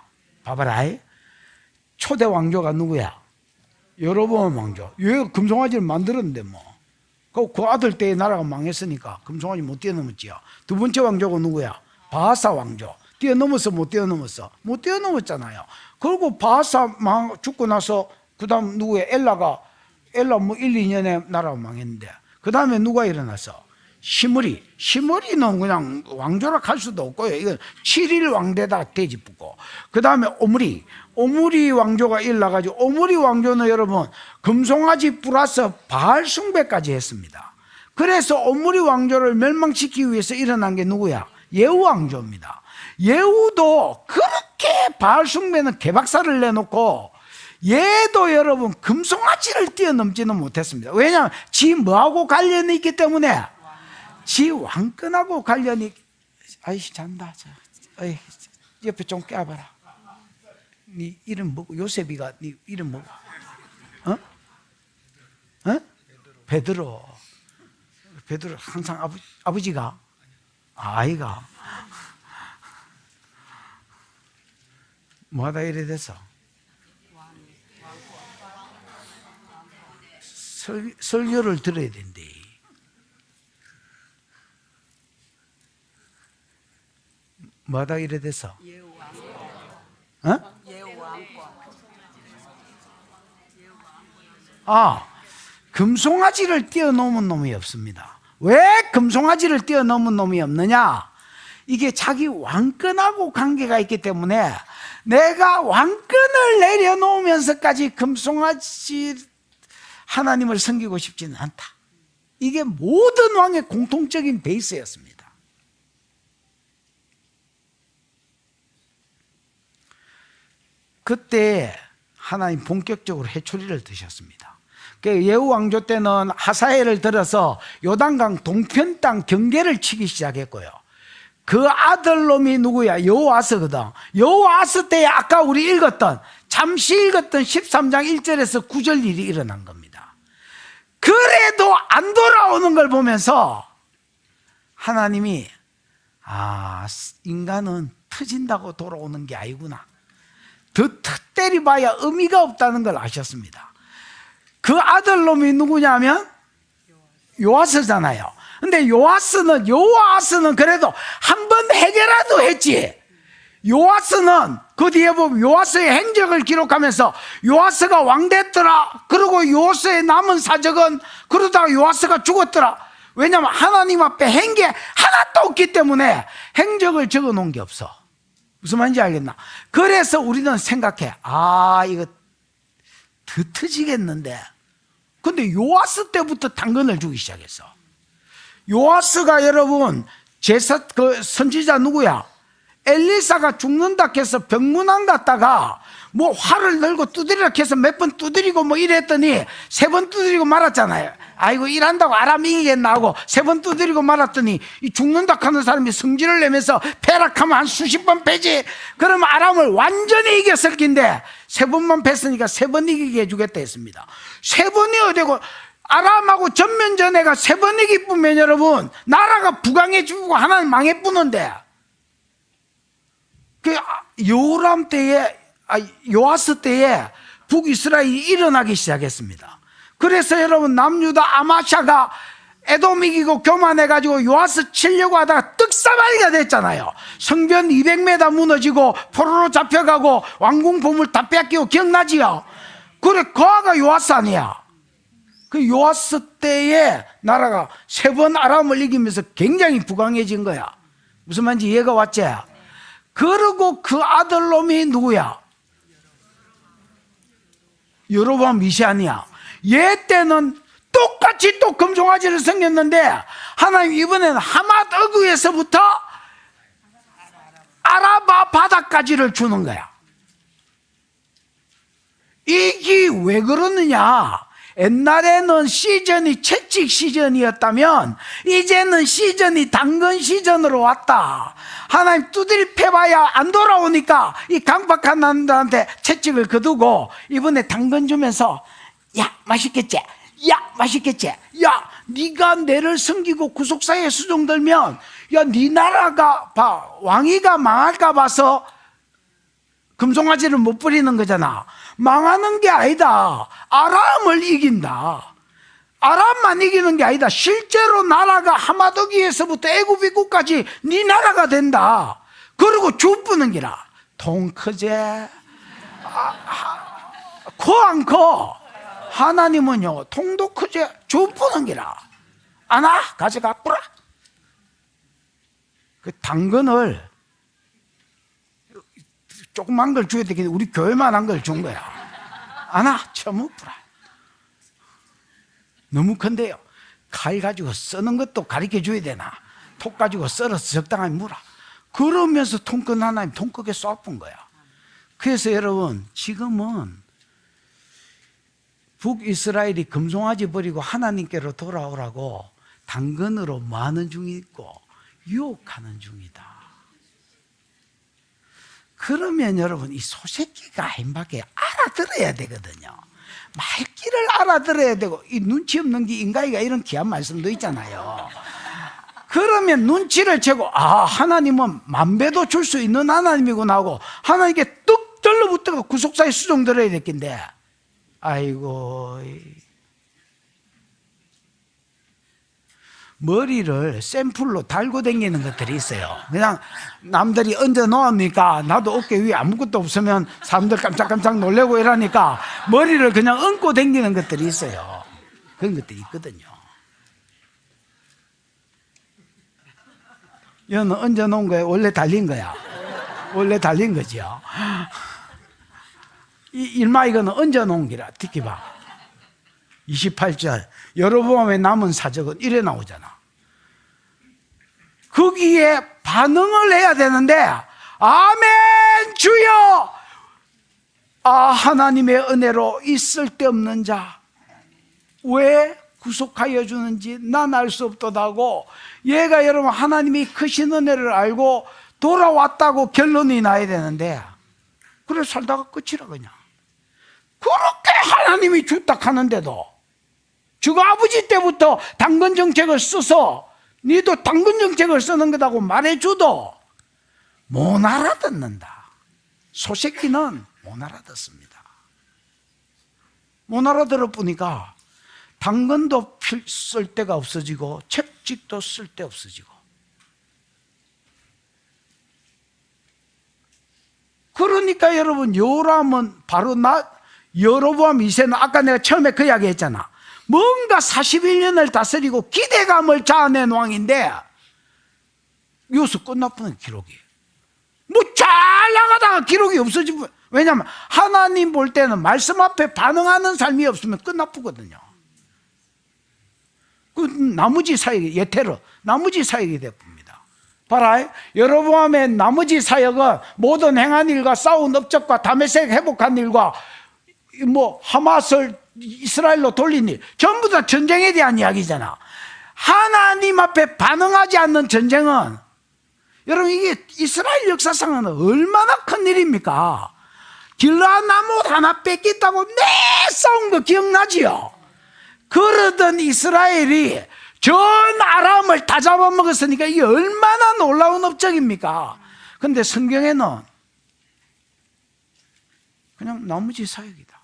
봐봐라. 초대 왕조가 누구야? 여로보암 왕조. 왜 금송아지를 만들었는데 뭐. 그 아들 때의 나라가 망했으니까 금송아지 못 뛰어넘었지요. 두 번째 왕조가 누구야? 바하사 왕조. 뛰어넘었어, 못 뛰어넘었어? 못 뛰어넘었잖아요. 그리고 바하사 죽고 나서 그 다음 누구야? 엘라 뭐 1, 2년에 나라가 망했는데 그 다음에 누가 일어났어? 시므리는 그냥 왕조라 할 수도 없고요. 이건 7일 왕대다 돼지뿌고. 그 다음에 오므리 왕조가 일어나가지고 오므리 왕조는 여러분 금송아지 플러스 바알 숭배까지 했습니다. 그래서 오므리 왕조를 멸망시키기 위해서 일어난 게 누구야? 예후 왕조입니다. 예후도 그렇게 바알 숭배는 개박살을 내놓고 얘도 여러분 금송아지를 뛰어넘지는 못했습니다. 왜냐하면 지 뭐하고 관련이 있기 때문에 지 왕권하고 관련이. 아이씨 잔다. 어이, 옆에 좀 깨봐라. 네 이름 뭐고? 요셉이가 네 이름 뭐고? 베드로 항상 아버지가 아이가 뭐하다 이래 됐어? 설교를 들어야 된대. 뭐하다 이래 됐어? 금송아지를 뛰어넘은 놈이 없습니다. 왜 금송아지를 뛰어넘은 놈이 없느냐? 이게 자기 왕권하고 관계가 있기 때문에 내가 왕권을 내려놓으면서까지 금송아지 하나님을 섬기고 싶지는 않다. 이게 모든 왕의 공통적인 베이스였습니다. 그때 하나님 본격적으로 해초리를 드셨습니다. 예후 왕조 때는 하사엘을 들어서 요단강 동편 땅 경계를 치기 시작했고요. 그 아들놈이 누구야? 여호아스거든. 여호아스 때에 아까 우리 잠시 읽었던 13장 1절에서 9절 일이 일어난 겁니다. 그래도 안 돌아오는 걸 보면서 하나님이 인간은 터진다고 돌아오는 게 아니구나. 더 때려봐야 의미가 없다는 걸 아셨습니다. 그 아들놈이 누구냐면 요아스잖아요. 근데 여호아스는 그래도 한 번 해결라도 했지. 요아스는 그 뒤에 보면 요아스의 행적을 기록하면서 요아스가 왕 됐더라. 그리고 요아스의 남은 사적은 그러다가 요아스가 죽었더라. 왜냐하면 하나님 앞에 한 게 하나도 없기 때문에 행적을 적어 놓은 게 없어. 무슨 말인지 알겠나? 그래서 우리는 생각해. 이거 더 터지겠는데. 근데 요아스 때부터 당근을 주기 시작했어. 요아스가 여러분 그 선지자 누구야? 엘리사가 죽는다 해서 병문안 갔다가 뭐 활을 들고 두드리라 해서 몇 번 두드리고 뭐 이랬더니 3번 두드리고 말았잖아요. 아이고 일한다고 아람 이기겠나 하고 3번 두드리고 말았더니 이 죽는다 하는 사람이 성질을 내면서 패락하면 한 수십 번 패지. 그러면 아람을 완전히 이겼을 긴데 3번만 뺐으니까 3번 이기게 해주겠다 했습니다. 3번이 어디고 아람하고 전면전에가 3번 이기쁘면 여러분 나라가 부강해지고 하나는 망해뿌는데 그 요람 때에 요아스 때에 북이스라엘이 일어나기 시작했습니다. 그래서 여러분 남유다 아마샤가 에돔 이기고 교만해가지고 요아스 치려고 하다가 떡사발이가 됐잖아요. 성전 200m 무너지고 포로로 잡혀가고 왕궁 보물 다 뺏기고 기억나지요? 그래 거아가 요아스 아니야. 그 요아스 때에 나라가 3번 아람을 이기면서 굉장히 부강해진 거야. 무슨 말인지 이해가 왔지? 그리고 그 아들놈이 누구야? 여로보암 미시아니야. 얘 때는 똑같이 또 금송아지를 생겼는데 하나님 이번에는 하맛 어귀에서부터 아라바 바다까지를 주는 거야. 이게 왜 그러느냐? 옛날에는 시즌이 채찍 시즌이었다면 이제는 시즌이 당근 시즌으로 왔다. 하나님 두드리 패봐야 안 돌아오니까 이 강박한 남들한테 채찍을 거두고 이번에 당근 주면서 야 맛있겠지? 야 맛있겠지? 야 네가 내를 섬기고 구속사에 수종들면 야 네 나라가 왕위가 망할까 봐서 금송아지를 못 부리는 거잖아. 망하는 게 아니다. 아람을 이긴다. 아람만 이기는 게 아니다. 실제로 나라가 하마더기에서부터 애굽 입구까지 네 나라가 된다. 그리고 주부는 기라. 통 크제? 커 안 커? 하나님은요 통도 크제? 주부는 기라. 아나 가져가 뿌라. 그 당근을 조그만 걸 줘야 되겠는데 우리 교회만한 걸 준 거야. 아나 처먹으라. 너무 큰데요. 칼 가지고 써는 것도 가르쳐 줘야 되나? 톡 가지고 썰어서 적당하게 물어. 그러면서 통큰 하나님 통크게 쏘아본 거야. 그래서 여러분 지금은 북이스라엘이 금송아지 버리고 하나님께로 돌아오라고 당근으로 많은 중이 있고 유혹하는 중이다. 그러면 여러분 이 소새끼가 임박에 알아들어야 되거든요. 말귀를 알아들어야 되고 이 눈치 없는 게 인간이가 이런 귀한 말씀도 있잖아요. 그러면 눈치를 채고 아 하나님은 만배도 줄 수 있는 하나님이구나 하고 하나님께 뚝 들러붙어서 구속사에 수종들어야 될 텐데 아이고 머리를 샘플로 달고 다니는 것들이 있어요. 그냥 남들이 얹어 놓으니까 나도 어깨 위에 아무것도 없으면 사람들 깜짝깜짝 놀래고 이러니까 머리를 그냥 얹고 다니는 것들이 있어요. 그런 것들이 있거든요. 이거는 얹어 놓은 거야? 원래 달린 거야? 원래 달린 거지요. 일마 이거는 얹어 놓은 기라. 특히 봐. 28절 여로보암의 남은 사적은 이래 나오잖아. 거기에 반응을 해야 되는데 아멘 주여 아 하나님의 은혜로 이 쓸데없는 자 왜 구속하여 주는지 난 알 수 없도다고 얘가 여러분 하나님이 크신 은혜를 알고 돌아왔다고 결론이 나야 되는데 그래 살다가 끝이라 그냥 그렇게 하나님이 주딱 하는데도 주가 아버지 때부터 당근 정책을 써서 니도 당근 정책을 쓰는 거다고 말해줘도 못 알아듣는다. 소새끼는 못 알아듣습니다. 못 알아들어 보니까 당근도 쓸 데가 없어지고 채찍도 쓸 데 없어지고 그러니까 여러분 요람은 바로 여로보암 2세는 아까 내가 처음에 그 이야기 했잖아. 뭔가 41년을 다스리고 기대감을 자아낸 왕인데 여기서 끝나버린 기록이 뭐 잘 나가다가 기록이 없어지고 왜냐하면 하나님 볼 때는 말씀 앞에 반응하는 삶이 없으면 끝나쁘거든요. 그 나머지 사역이 예테러 나머지 사역이 되옵니다. 봐라 여로보암의 나머지 사역은 모든 행한 일과 싸운 업적과 다메섹 회복한 일과 뭐 하맛을 이스라엘로 돌린 일 전부 다 전쟁에 대한 이야기잖아. 하나님 앞에 반응하지 않는 전쟁은 여러분 이게 이스라엘 역사상은 얼마나 큰 일입니까? 길라 나무 하나 뺏겠다고 내 싸운 거 기억나지요? 그러던 이스라엘이 전 아람을 다 잡아먹었으니까 이게 얼마나 놀라운 업적입니까? 근데 성경에는 그냥 나머지 사역이다.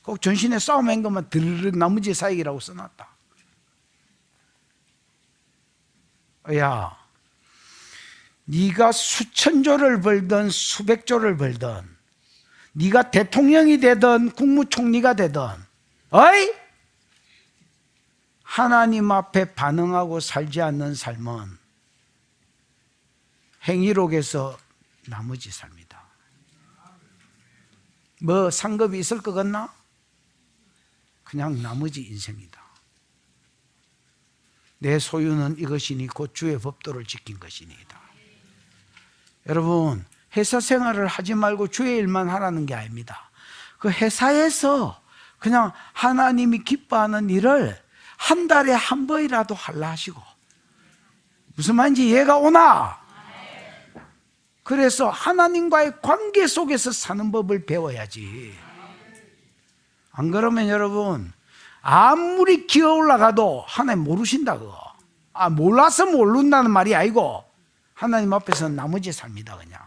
꼭 전신에 싸움한 것만 드르르 나머지 사역이라고 써놨다. 야, 네가 수천조를 벌든 수백조를 벌든 네가 대통령이 되든 국무총리가 되든 어이? 하나님 앞에 반응하고 살지 않는 삶은 행위록에서 나머지 삶이다. 뭐 상급이 있을 것 같나? 그냥 나머지 인생이다. 내 소유는 이것이니 곧 주의 법도를 지킨 것이니이다. 여러분, 회사 생활을 하지 말고 주의 일만 하라는 게 아닙니다. 그 회사에서 그냥 하나님이 기뻐하는 일을 한 달에 한 번이라도 하려 하시고, 무슨 말인지 이해가 오나? 그래서 하나님과의 관계 속에서 사는 법을 배워야지. 안 그러면 여러분, 아무리 기어 올라가도 하나님 모르신다 그거. 몰라서 모른다는 말이 아니고 하나님 앞에서는 나머지 삶이다 그냥.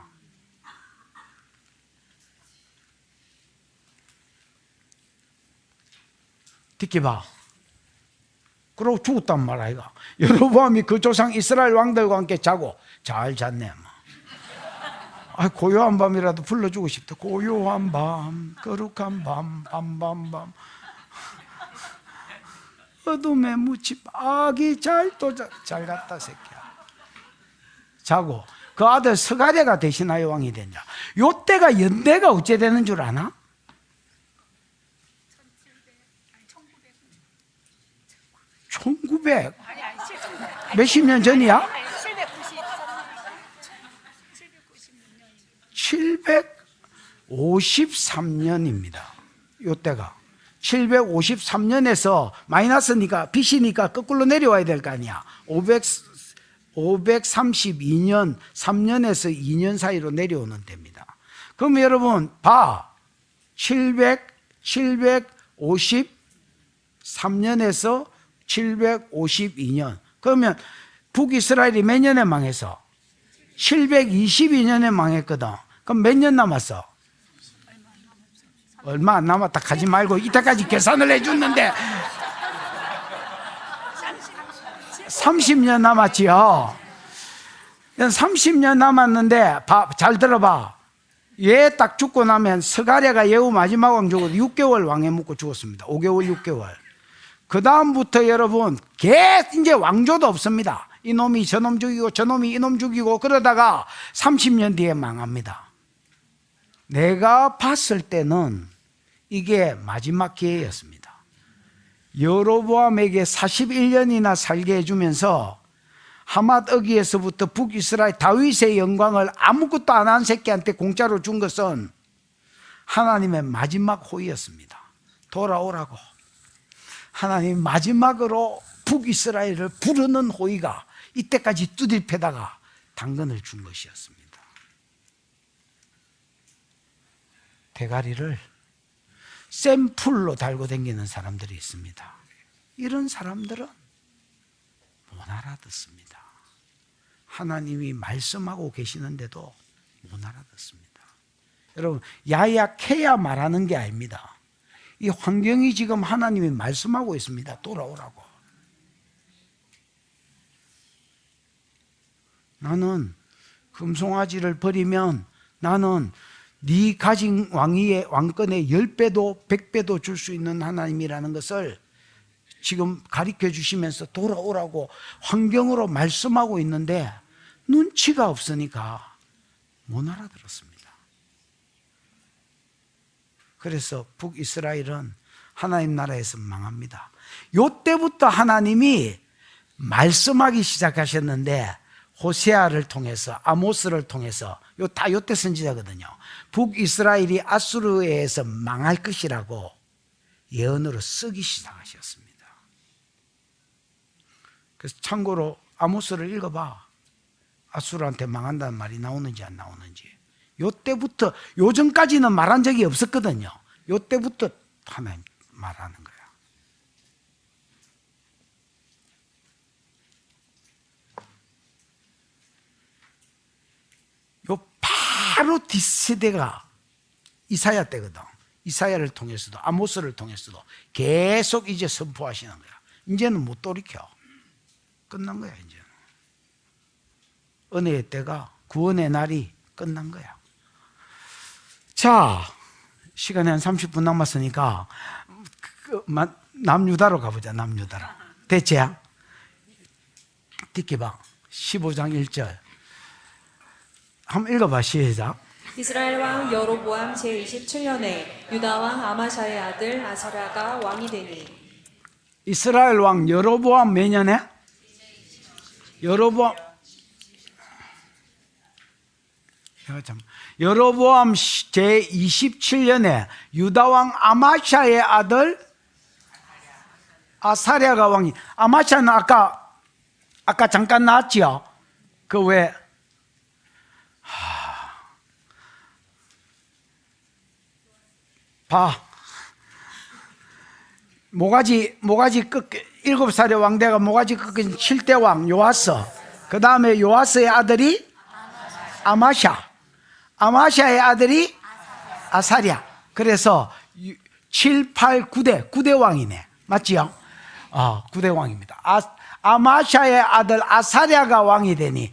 듣기 봐. 그러고 죽었단 말 아이가. 여로보암이 그 조상 이스라엘 왕들과 함께 자고 잘 잤네. 고요한 밤이라도 불러주고 싶다. 고요한 밤, 거룩한 밤, 밤밤밤. 어둠에 묻힌 아기 잘 갔다 새끼야. 자고 그 아들 스가랴가 대신하여 왕이 됐냐. 요때가 연대가 어째 되는 줄 아나? 1900 몇십 년 전이야? 753년입니다. 요때가 753년에서 마이너스니까 빚이니까 거꾸로 내려와야 될 거 아니야. 532년 3년에서 2년 사이로 내려오는 때입니다. 그럼 여러분 봐. 753년에서 752년. 그러면 북이스라엘이 몇 년에 망해서? 722년에 망했거든. 그럼 몇 년 남았어? 얼마 안 남았다 하지 말고 이때까지 계산을 해줬는데 30년 남았지요. 30년 남았는데 잘 들어봐. 얘 딱 죽고 나면 스가랴가 예후 마지막 왕 죽어도 6개월 왕에 묵고 죽었습니다. 5개월 6개월. 그 다음부터 여러분 이제 왕조도 없습니다. 이놈이 저놈 죽이고 저놈이 이놈 죽이고 그러다가 30년 뒤에 망합니다. 내가 봤을 때는 이게 마지막 기회였습니다. 여로보암에게 41년이나 살게 해주면서 하맛 어기에서부터 북이스라엘 다윗의 영광을 아무것도 안 한 새끼한테 공짜로 준 것은 하나님의 마지막 호의였습니다. 돌아오라고. 하나님 마지막으로 북이스라엘을 부르는 호의가 이때까지 두들 패다가 당근을 준 것이었습니다. 대가리를 샘플로 달고 다니는 사람들이 있습니다. 이런 사람들은 못 알아듣습니다. 하나님이 말씀하고 계시는데도 못 알아듣습니다. 여러분, 야약해야 말하는 게 아닙니다. 이 환경이 지금 하나님이 말씀하고 있습니다. 돌아오라고. 나는 금송아지를 버리면 나는 네 가진 왕위의 왕권의 10배도 100배도 줄 수 있는 하나님이라는 것을 지금 가르쳐 주시면서 돌아오라고 환경으로 말씀하고 있는데 눈치가 없으니까 못 알아들었습니다. 그래서 북이스라엘은 하나님 나라에서 망합니다. 요때부터 하나님이 말씀하기 시작하셨는데 호세아를 통해서 아모스를 통해서 다 요때 선지자거든요. 북이스라엘이 아수르에 의해서 망할 것이라고 예언으로 쓰기 시작하셨습니다. 그래서 참고로 아모스를 읽어봐. 아수르한테 망한다는 말이 나오는지 안 나오는지. 요때부터 요전까지는 말한 적이 없었거든요. 요때부터 하나님 말하는 거야. 요 바로 뒷세대가 이사야 때거든. 이사야를 통해서도 아모스를 통해서도 계속 이제 선포하시는 거야. 이제는 못 돌이켜. 끝난 거야 이제는. 은혜의 때가 구원의 날이 끝난 거야. 자, 시간이 한 30분 남았으니까 남유다로 가보자. 남유다로. 대체야? 듣기 봐. 15장 1절. 한번 읽어봐. 시작. 이스라엘 왕 여로보암 제27년에 유다 왕 아마샤의 아들 아사랴가 왕이 되니 이스라엘 왕 여로보암 몇 년에? 여로보암 제27년에 유다 왕 아마샤의 아들 아사랴가 왕이. 아마샤는 아까 잠깐 나왔지요. 그 왜 모가지 7살의 왕대가 모가지 꺾인 7대 왕 요아스. 그 다음에 요아스의 아들이 아마샤의 아들이 아사랴. 그래서 7, 8, 9대 왕이네. 맞지요? 9대 왕입니다. 아마샤의 아들 아사랴가 왕이 되니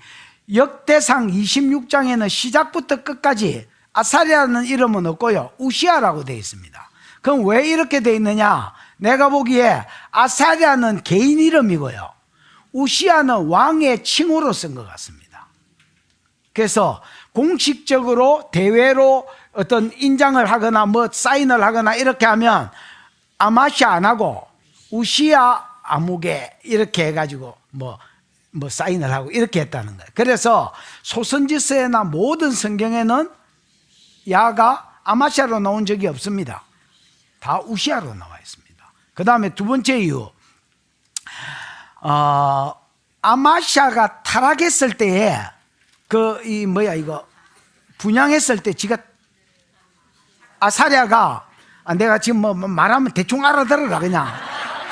역대상 26장에는 시작부터 끝까지 아사랴라는 이름은 없고요, 우시아라고 되어 있습니다. 그럼 왜 이렇게 되어 있느냐? 내가 보기에 아사랴는 개인 이름이고요, 우시아는 왕의 칭호로 쓴 것 같습니다. 그래서 공식적으로 대외로 어떤 인장을 하거나 뭐 사인을 하거나 이렇게 하면 아마샤 안 하고 우시아 아무개 이렇게 해가지고 뭐 사인을 하고 이렇게 했다는 거예요. 그래서 소선지서나 모든 성경에는 야가 아마샤로 나온 적이 없습니다. 다 우시아로 나와 있습니다. 그 다음에 두 번째 이유, 아마샤가 타락했을 때에 분양했을 때 지가 아사랴가 내가 지금 말하면 대충 알아들어라, 그냥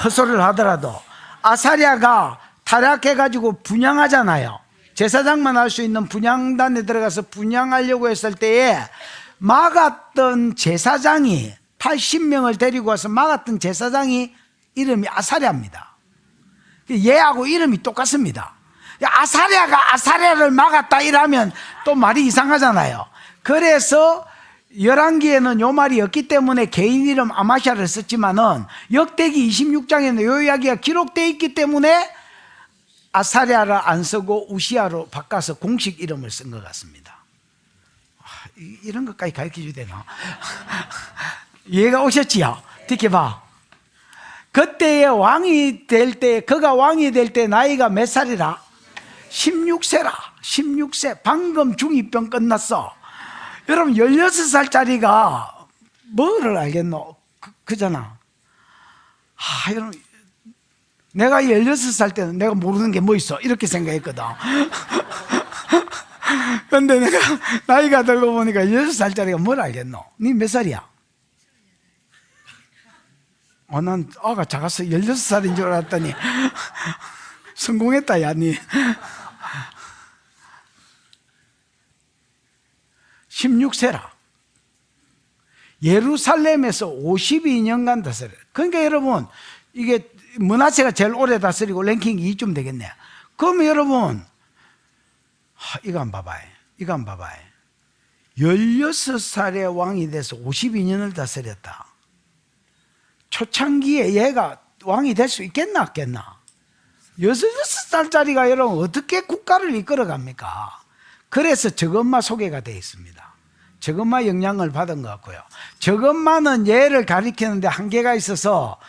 헛소리를 하더라도. 아사랴가 타락해가지고 분양하잖아요. 제사장만 할 수 있는 분양단에 들어가서 분양하려고 했을 때에 막았던 제사장이 80명을 데리고 와서 막았던 제사장이 이름이 아사랴입니다. 얘하고 이름이 똑같습니다. 아사랴가 아사랴를 막았다 이러면 또 말이 이상하잖아요. 그래서 열왕기에는 요 말이 없기 때문에 개인 이름 아마샤를 썼지만은 역대기 26장에는 요 이야기가 기록되어 있기 때문에 아사랴를 안 쓰고 우시아로 바꿔서 공식 이름을 쓴 것 같습니다. 이런 것까지 가르쳐 줘야 되나? 이해가 오셨지요? 듣게 봐. 그때의 왕이 될 때, 그가 왕이 될 때 나이가 몇 살이라? 16세라. 16세. 방금 중2병 끝났어. 여러분 16살짜리가 뭐를 알겠노? 그잖아. 여러분, 내가 16살 때는 내가 모르는 게 뭐 있어? 이렇게 생각했거든. 근데 내가 나이가 들고 보니까 16살짜리가 뭘 알겠노? 니 몇 살이야? 난 아가 작아서 16살인 줄 알았더니 성공했다, 야, 니. 16세라. 예루살렘에서 52년간 다스려. 그러니까 여러분, 이게 므낫세가 제일 오래 다스리고 랭킹 2쯤 되겠네. 그러면 여러분, 이거 한번 봐봐요. 16살의 왕이 돼서 52년을 다스렸다. 초창기에 얘가 왕이 될 수 있겠나 없겠나? 16살짜리가 여러분 어떻게 국가를 이끌어 갑니까? 그래서 저것만 소개가 되어 있습니다. 저것만 영향을 받은 것 같고요. 저것만은 얘를 가리키는데 한계가 있어서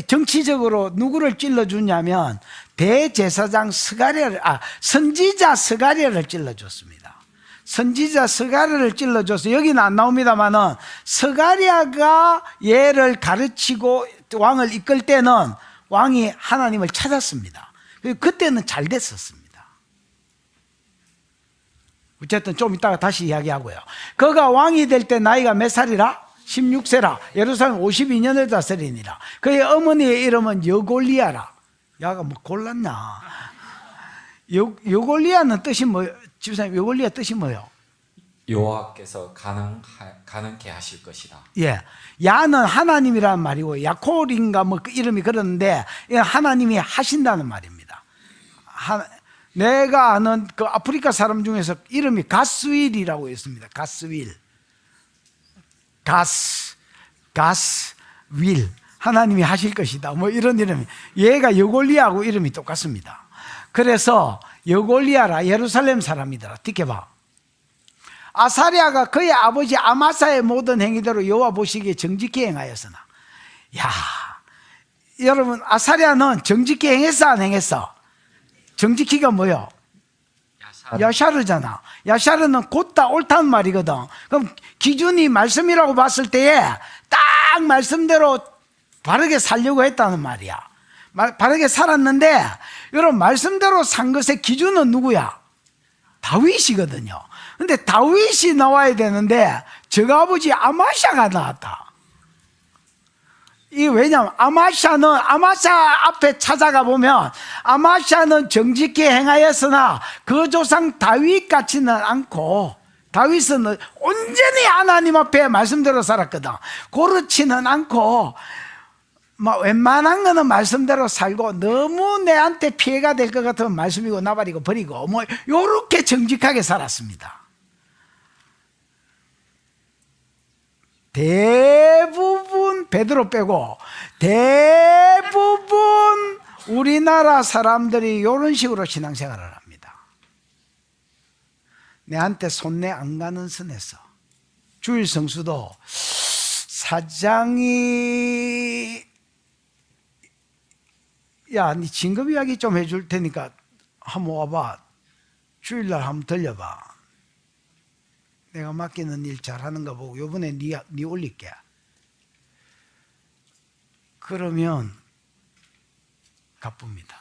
정치적으로 누구를 찔러주냐면 대제사장 선지자 스가랴를 찔러줬습니다. 선지자 스가랴를 찔러줘서 여기는 안 나옵니다만은 스가랴가 얘를 가르치고 왕을 이끌 때는 왕이 하나님을 찾았습니다. 그때는 잘 됐었습니다. 어쨌든 좀 이따가 다시 이야기하고요. 그가 왕이 될 때 나이가 몇 살이라? 16세라. 예루살렘 52년을 다스리니라. 그의 어머니의 이름은 여골리아라. 야가 뭐 골랐냐? 여골리아는 뜻이 뭐예요? 집사님, 여골리아 뜻이 뭐예요? 여호와께서 가능케 하실 것이다. 예, 야는 하나님이라는 말이고 야콜인가 뭐 그 이름이 그러는데 하나님이 하신다는 말입니다. 내가 아는 그 아프리카 사람 중에서 이름이 가스윌이라고 있습니다. 가스윌, 가스윌, 하나님이 하실 것이다. 뭐 이런 이름이. 얘가 여골리아하고 이름이 똑같습니다. 그래서 여골리아라, 예루살렘 사람이더라. 듣게 봐. 아사랴가 그의 아버지 아마사의 모든 행위대로 여호와 보시기에 정직히 행하였으나. 야, 여러분, 아사랴는 정직히 행했어, 안 행했어? 정직히가 뭐요? 야샤르잖아. 야샤르는 곧다 옳다는 말이거든. 그럼 기준이 말씀이라고 봤을 때에 딱 말씀대로 바르게 살려고 했다는 말이야. 바르게 살았는데, 여러분, 말씀대로 산 것의 기준은 누구야? 다윗이거든요. 근데 다윗이 나와야 되는데 저 아버지 아마샤가 나왔다. 이 왜냐면 아마샤 앞에 찾아가 보면 아마샤는 정직히 행하였으나 그 조상 다윗 같지는 않고, 다윗은 온전히 하나님 앞에 말씀대로 살았거든. 그렇지는 않고 막 웬만한 거는 말씀대로 살고, 너무 내한테 피해가 될 것 같으면 말씀이고 나발이고 버리고 뭐 요렇게 정직하게 살았습니다. 대부분, 베드로 빼고 대부분 우리나라 사람들이 이런 식으로 신앙생활을 합니다. 내한테 손내 안 가는 선에서. 주일 성수도 사장이 야, 네 진급 이야기 좀 해줄 테니까 한번 와봐. 주일날 한번 들려봐. 내가 맡기는 일 잘하는 거 보고 요번에 네 올릴게. 그러면 갚습니다.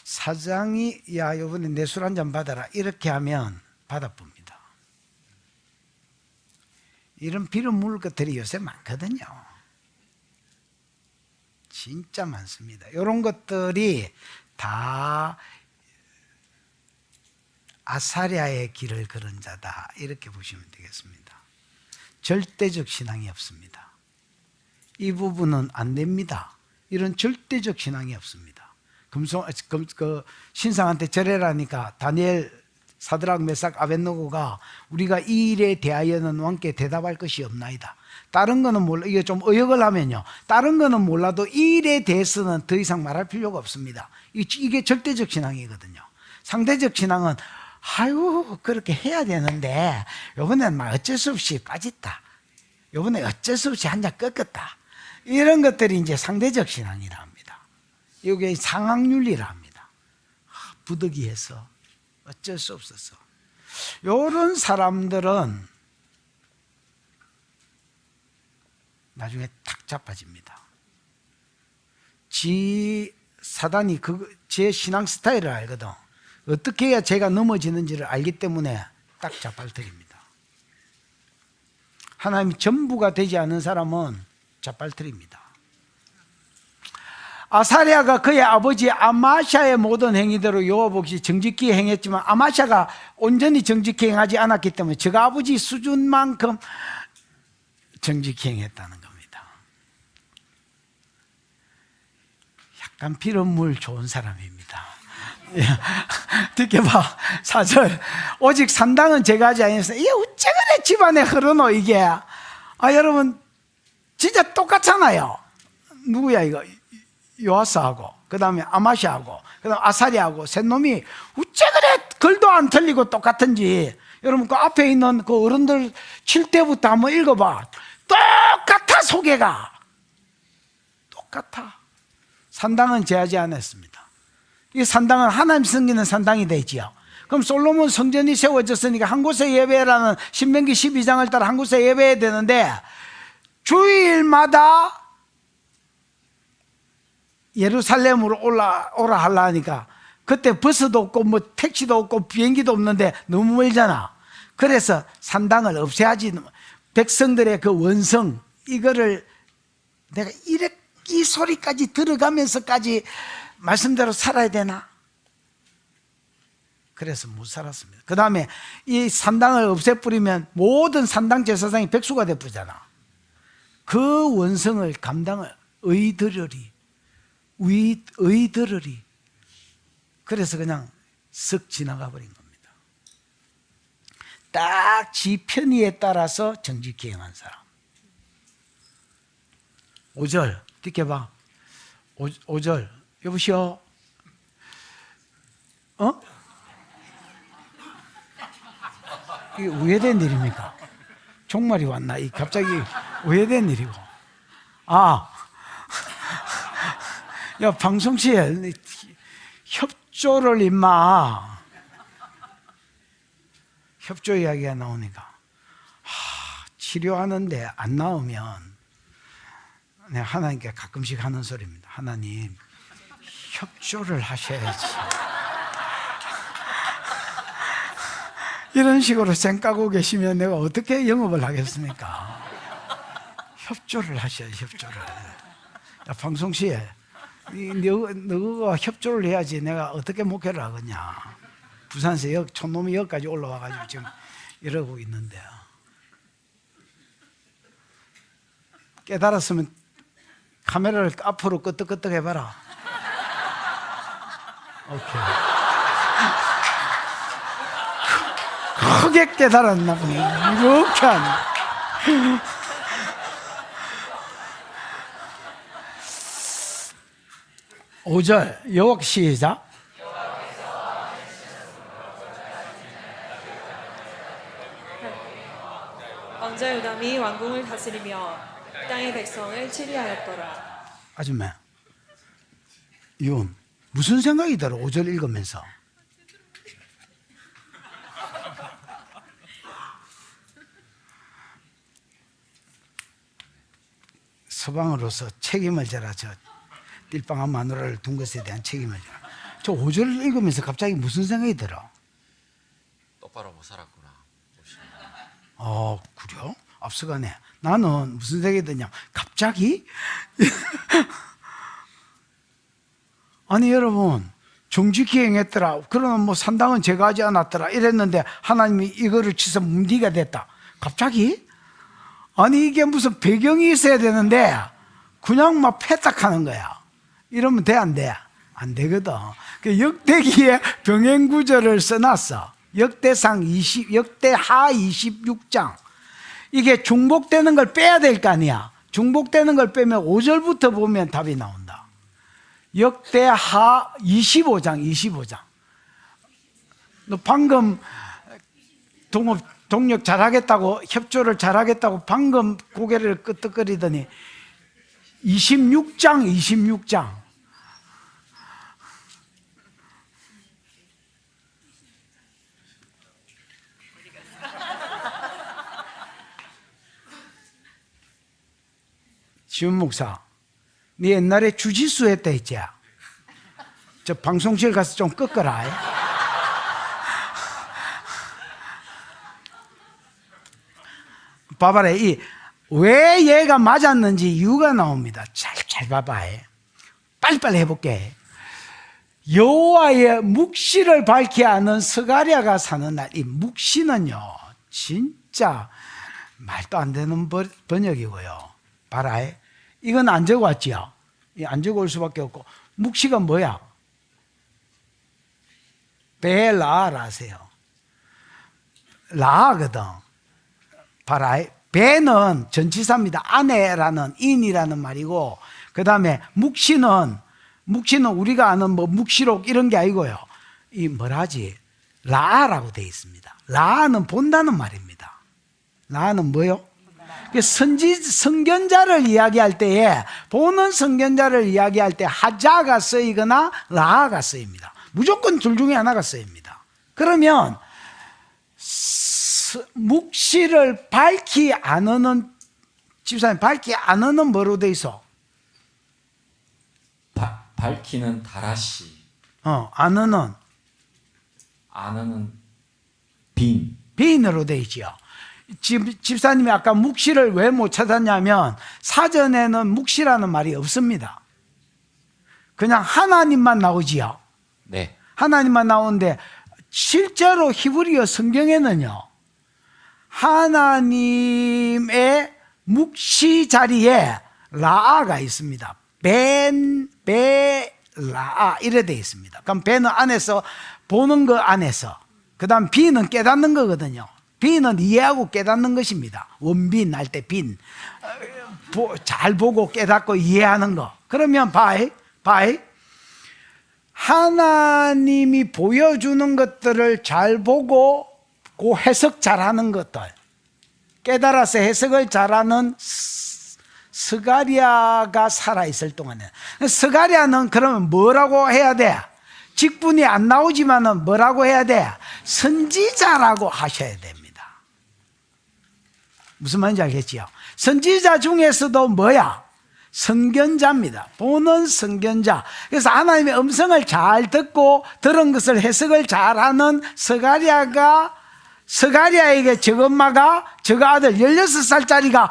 사장이 야, 요번에 내 술 한 잔 받아라 이렇게 하면 받아봅니다. 이런 비름 물 것들이 요새 많거든요. 진짜 많습니다. 이런 것들이 다 아사랴의 길을 걸은 자다, 이렇게 보시면 되겠습니다. 절대적 신앙이 없습니다. 이 부분은 안 됩니다. 이런 절대적 신앙이 없습니다. 신상한테 절해라니까 다니엘, 사드락, 메삭, 아벳느고가 우리가 이 일에 대하여는 왕께 대답할 것이 없나이다. 다른 거는 몰라, 이게 좀 의역을 하면요, 다른 거는 몰라도 이 일에 대해서는 더 이상 말할 필요가 없습니다. 이게 절대적 신앙이거든요. 상대적 신앙은 아유 그렇게 해야 되는데 요번에는 막 어쩔 수 없이 빠졌다, 요번에 어쩔 수 없이 한 잔 꺾었다, 이런 것들이 이제 상대적 신앙이라 합니다. 이게 상황윤리라 합니다. 부득이해서 어쩔 수 없었어. 요런 사람들은 나중에 탁 자빠집니다. 사단이 제 신앙 스타일을 알거든. 어떻게 해야 제가 넘어지는지를 알기 때문에 딱 자빨터립니다. 하나님이 전부가 되지 않은 사람은 자빨터립니다. 아사랴가 그의 아버지 아마샤의 모든 행위대로 여호와 보시기에 정직히 행했지만 아마샤가 온전히 정직히 행하지 않았기 때문에 저 아버지 수준만큼 정직히 행했다는 겁니다. 약간 피름물 좋은 사람입니다. 듣게 봐. 4절. 오직 산당은 제가 하지 아니하였으나 이게 어째 그래 집안에 흐르노 이게. 여러분 진짜 똑같잖아요. 누구야 이거? 요아스하고 그 다음에 아마샤하고 그 다음에 아사랴하고 셋 놈이 어째 그래 글도 안 틀리고 똑같은지. 여러분 그 앞에 있는 그 어른들 7대부터 한번 읽어봐. 똑같아. 소개가 똑같아. 산당은 제하지 않았습니다. 이 산당은 하나님 섬기는 산당이 되지요. 그럼 솔로몬 성전이 세워졌으니까 한 곳에 예배라는 신명기 12장을 따라 한 곳에 예배해야 되는데 주일마다 예루살렘으로 오라 하려니까 그때 버스도 없고 뭐 택시도 없고 비행기도 없는데 너무 멀잖아. 그래서 산당을 없애야지. 백성들의 그 원성 이거를 내가 이 소리까지 들어가면서까지 말씀대로 살아야 되나? 그래서 못 살았습니다. 그 다음에 이 산당을 없애버리면 모든 산당 제사장이 백수가 되어버리잖아. 그 원성을 감당을 의들으리. 그래서 그냥 쓱 지나가 버린 겁니다. 딱 지 편의에 따라서 정직히 행한 사람. 5절 듣게 봐. 5절 여보시오. 이게 우회된 일입니까? 종말이 왔나? 이 갑자기 우회된 일이고. 아, 야, 방송시에 협조를 임마. 협조 이야기가 나오니까. 치료하는데 안 나오면 내가 하나님께 가끔씩 하는 소리입니다. 하나님, 협조를 하셔야지. 이런 식으로 생각하고 계시면 내가 어떻게 영업을 하겠습니까? 협조를 하셔야지, 협조를. 야, 방송시에 너가 협조를 해야지 내가 어떻게 목회를 하겠냐. 부산에서 촌놈이 여기까지 올라와가지고 지금 이러고 있는데. 깨달았으면 카메라를 앞으로 끄덕끄덕 해봐라. 오케이. 크게 깨달았나 보네. 이렇게 하네. 오절 여호와 시작. 왕자 요담이 왕궁을 다스리며 땅의 백성을 치리하였더라. 아줌마, 이건 무슨 생각이 들어? 5절 읽으면서. 서방으로서 책임을 져라. 저 띨빵한 마누라를 둔 것에 대한 책임을 져라. 저 5절 읽으면서 갑자기 무슨 생각이 들어? 똑바로 못 살았구나. 그래요? 앞서가네. 나는 무슨 생각이 드냐? 갑자기? 아니, 여러분, 정직히 행했더라. 그러면 뭐 산당은 제가 하지 않았더라. 이랬는데 하나님이 이거를 치서 문디가 됐다. 갑자기? 아니, 이게 무슨 배경이 있어야 되는데 그냥 막 패딱하는 거야. 이러면 돼, 안 돼? 안 되거든. 그 역대기에 병행구절을 써놨어. 역대하 26장. 이게 중복되는 걸 빼야 될 거 아니야. 중복되는 걸 빼면 5절부터 보면 답이 나온다. 역대하 25장. 너 방금 동력 잘하겠다고, 협조를 잘하겠다고 방금 고개를 끄덕거리더니 26장. 지훈 목사, 네 옛날에 주짓수 했다 했지? 저 방송실 가서 좀 꺾어라. 봐봐라. 왜 얘가 맞았는지 이유가 나옵니다. 잘 봐봐. 빨리빨리 해볼게. 여호와의 묵시를 밝히 아는 스가랴가 사는 날, 이 묵시는요 진짜 말도 안 되는 번역이고요. 봐라. 이건 안 적어왔지요. 안 적어올 수밖에 없고. 묵시가 뭐야? 베라라세요. 라거든. 봐라. 배는 전치사입니다. 아내라는 인이라는 말이고, 그 다음에 묵시는 우리가 아는 뭐 묵시록 이런 게 아니고요. 이 뭐라지? 라라고 되어 있습니다. 라는 본다는 말입니다. 라는 뭐요? 선견자를 이야기할 때에, 보는 선견자를 이야기할 때 하자가 쓰이거나 라가 쓰입니다. 무조건 둘 중에 하나가 쓰입니다. 그러면 묵시를 밝히 아는 집사님, 밝히 아는 뭐로 돼 있어? 밝히는 다라시. 아는 빈으로 돼 있지요. 집사님이 아까 묵시를 왜 못 찾았냐면 사전에는 묵시라는 말이 없습니다. 그냥 하나님만 나오지요. 네. 하나님만 나오는데 실제로 히브리어 성경에는요, 하나님의 묵시 자리에 라아가 있습니다. 라아 이래 돼 있습니다. 그럼 배는 안에서, 보는 거 안에서, 그 다음 비는 깨닫는 거거든요. 비는 이해하고 깨닫는 것입니다. 원빈 할 때 빈, 잘 보고 깨닫고 이해하는 거. 그러면 바이 하나님이 보여주는 것들을 잘 보고 그 해석 잘하는 것들, 깨달아서 해석을 잘하는 스가랴가 살아있을 동안에, 스가랴는 그러면 뭐라고 해야 돼? 직분이 안 나오지만은 뭐라고 해야 돼? 선지자라고 하셔야 됩니다. 무슨 말인지 알겠지요? 선지자 중에서도 뭐야? 선견자입니다. 보는 선견자. 그래서 하나님의 음성을 잘 듣고 들은 것을 해석을 잘하는 스가랴에게 저엄마가 저거 아들 16살짜리가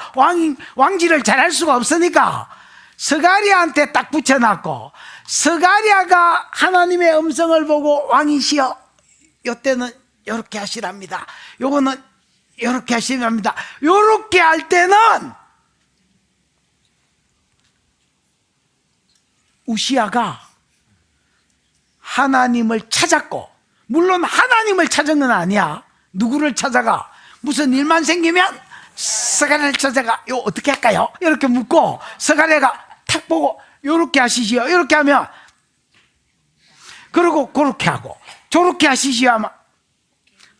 왕지를 잘할 수가 없으니까 스가랴한테 딱 붙여놨고, 스가랴가 하나님의 음성을 보고 왕이시여 요때는 요렇게 하시랍니다, 요거는 요렇게 하시랍니다, 요렇게 할 때는 우시야가 하나님을 찾았고, 물론 하나님을 찾은 건 아니야. 누구를 찾아가? 무슨 일만 생기면 스가랴를 찾아가. 요 어떻게 할까요? 이렇게 묻고 스가랴가 탁 보고 요렇게 하시지요, 이렇게 하면, 그리고 그렇게 하고, 저렇게 하시지요 하면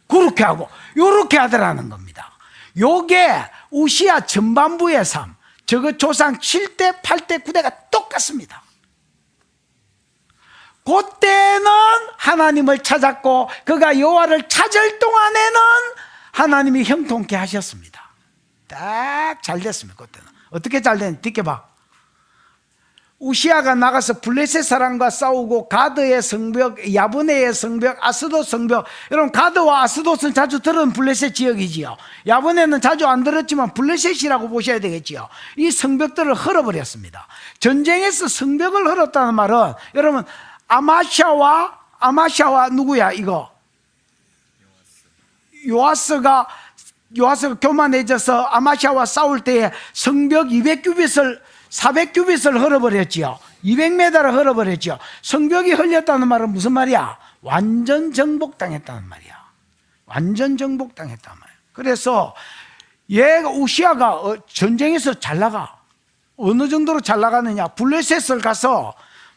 그렇게 하고, 요렇게 하더라는 겁니다. 요게 우시야 전반부의 삶, 저거 조상 7대 8대 9대가 똑같습니다. 그때는 하나님을 찾았고, 그가 여호와를 찾을 동안에는 하나님이 형통케 하셨습니다. 딱 잘 됐습니다. 그때는 어떻게 잘 됐는지 느껴봐. 우시야가 나가서 블레셋 사람과 싸우고, 가드의 성벽, 야브네의 성벽, 아스돗 성벽. 여러분, 가드와 아스돗은 자주 들은 블레셋 지역이지요. 야브네는 자주 안 들었지만 블레셋이라고 보셔야 되겠지요. 이 성벽들을 헐어버렸습니다. 전쟁에서 성벽을 헐었다는 말은, 여러분, 아마샤와 누구야 이거? 요아스가 교만해져서 아마샤와 싸울 때에 성벽 400규빗을 헐어버렸지요. 200m를 헐어버렸지요. 성벽이 헐렸다는 말은 무슨 말이야? 완전 정복당했다는 말이야. 완전 정복당했단 말이야. 그래서 우시야가 전쟁에서 잘 나가. 어느 정도로 잘 나가느냐? 블레셋을 가서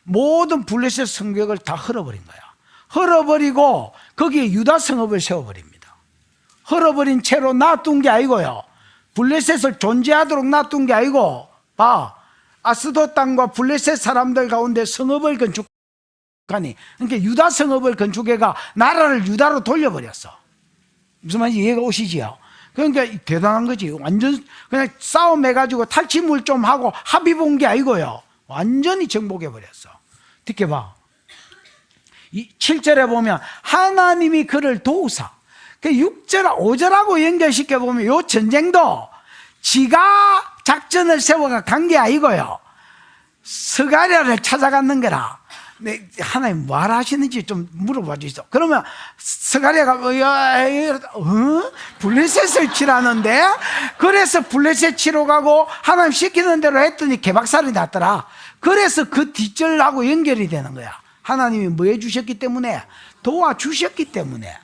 모든 블레셋 성벽을 다 헐어버린 거야. 헐어버리고 거기에 유다 성읍을 세워버립니다. 헐어버린 채로 놔둔 게 아니고요, 블레셋을 존재하도록 놔둔 게 아니고, 아스돗 땅과 블레셋 사람들 가운데 성읍을 건축하니, 그러니까 유다 성읍을 건축해가 나라를 유다로 돌려버렸어. 무슨 말인지 이해가 오시지요? 그러니까 대단한 거지. 완전 그냥 싸움해가지고 탈취물 좀 하고 합의 본 게 아니고요, 완전히 정복해버렸어. 듣게 봐. 7절에 보면 하나님이 그를 도우사. 6절, 5절하고 연결시켜보면 이 전쟁도 지가 작전을 세워가 간 게 아니고요, 스가랴를 찾아갔는 거라. 하나님 뭐 하시는지 좀 물어봐 주시죠. 그러면 스가랴가 블레셋을 치라는데, 그래서 블레셋 치러 가고 하나님 시키는 대로 했더니 개박살이 났더라. 그래서 그 뒷절하고 연결이 되는 거야. 하나님이 뭐 해주셨기 때문에? 도와주셨기 때문에.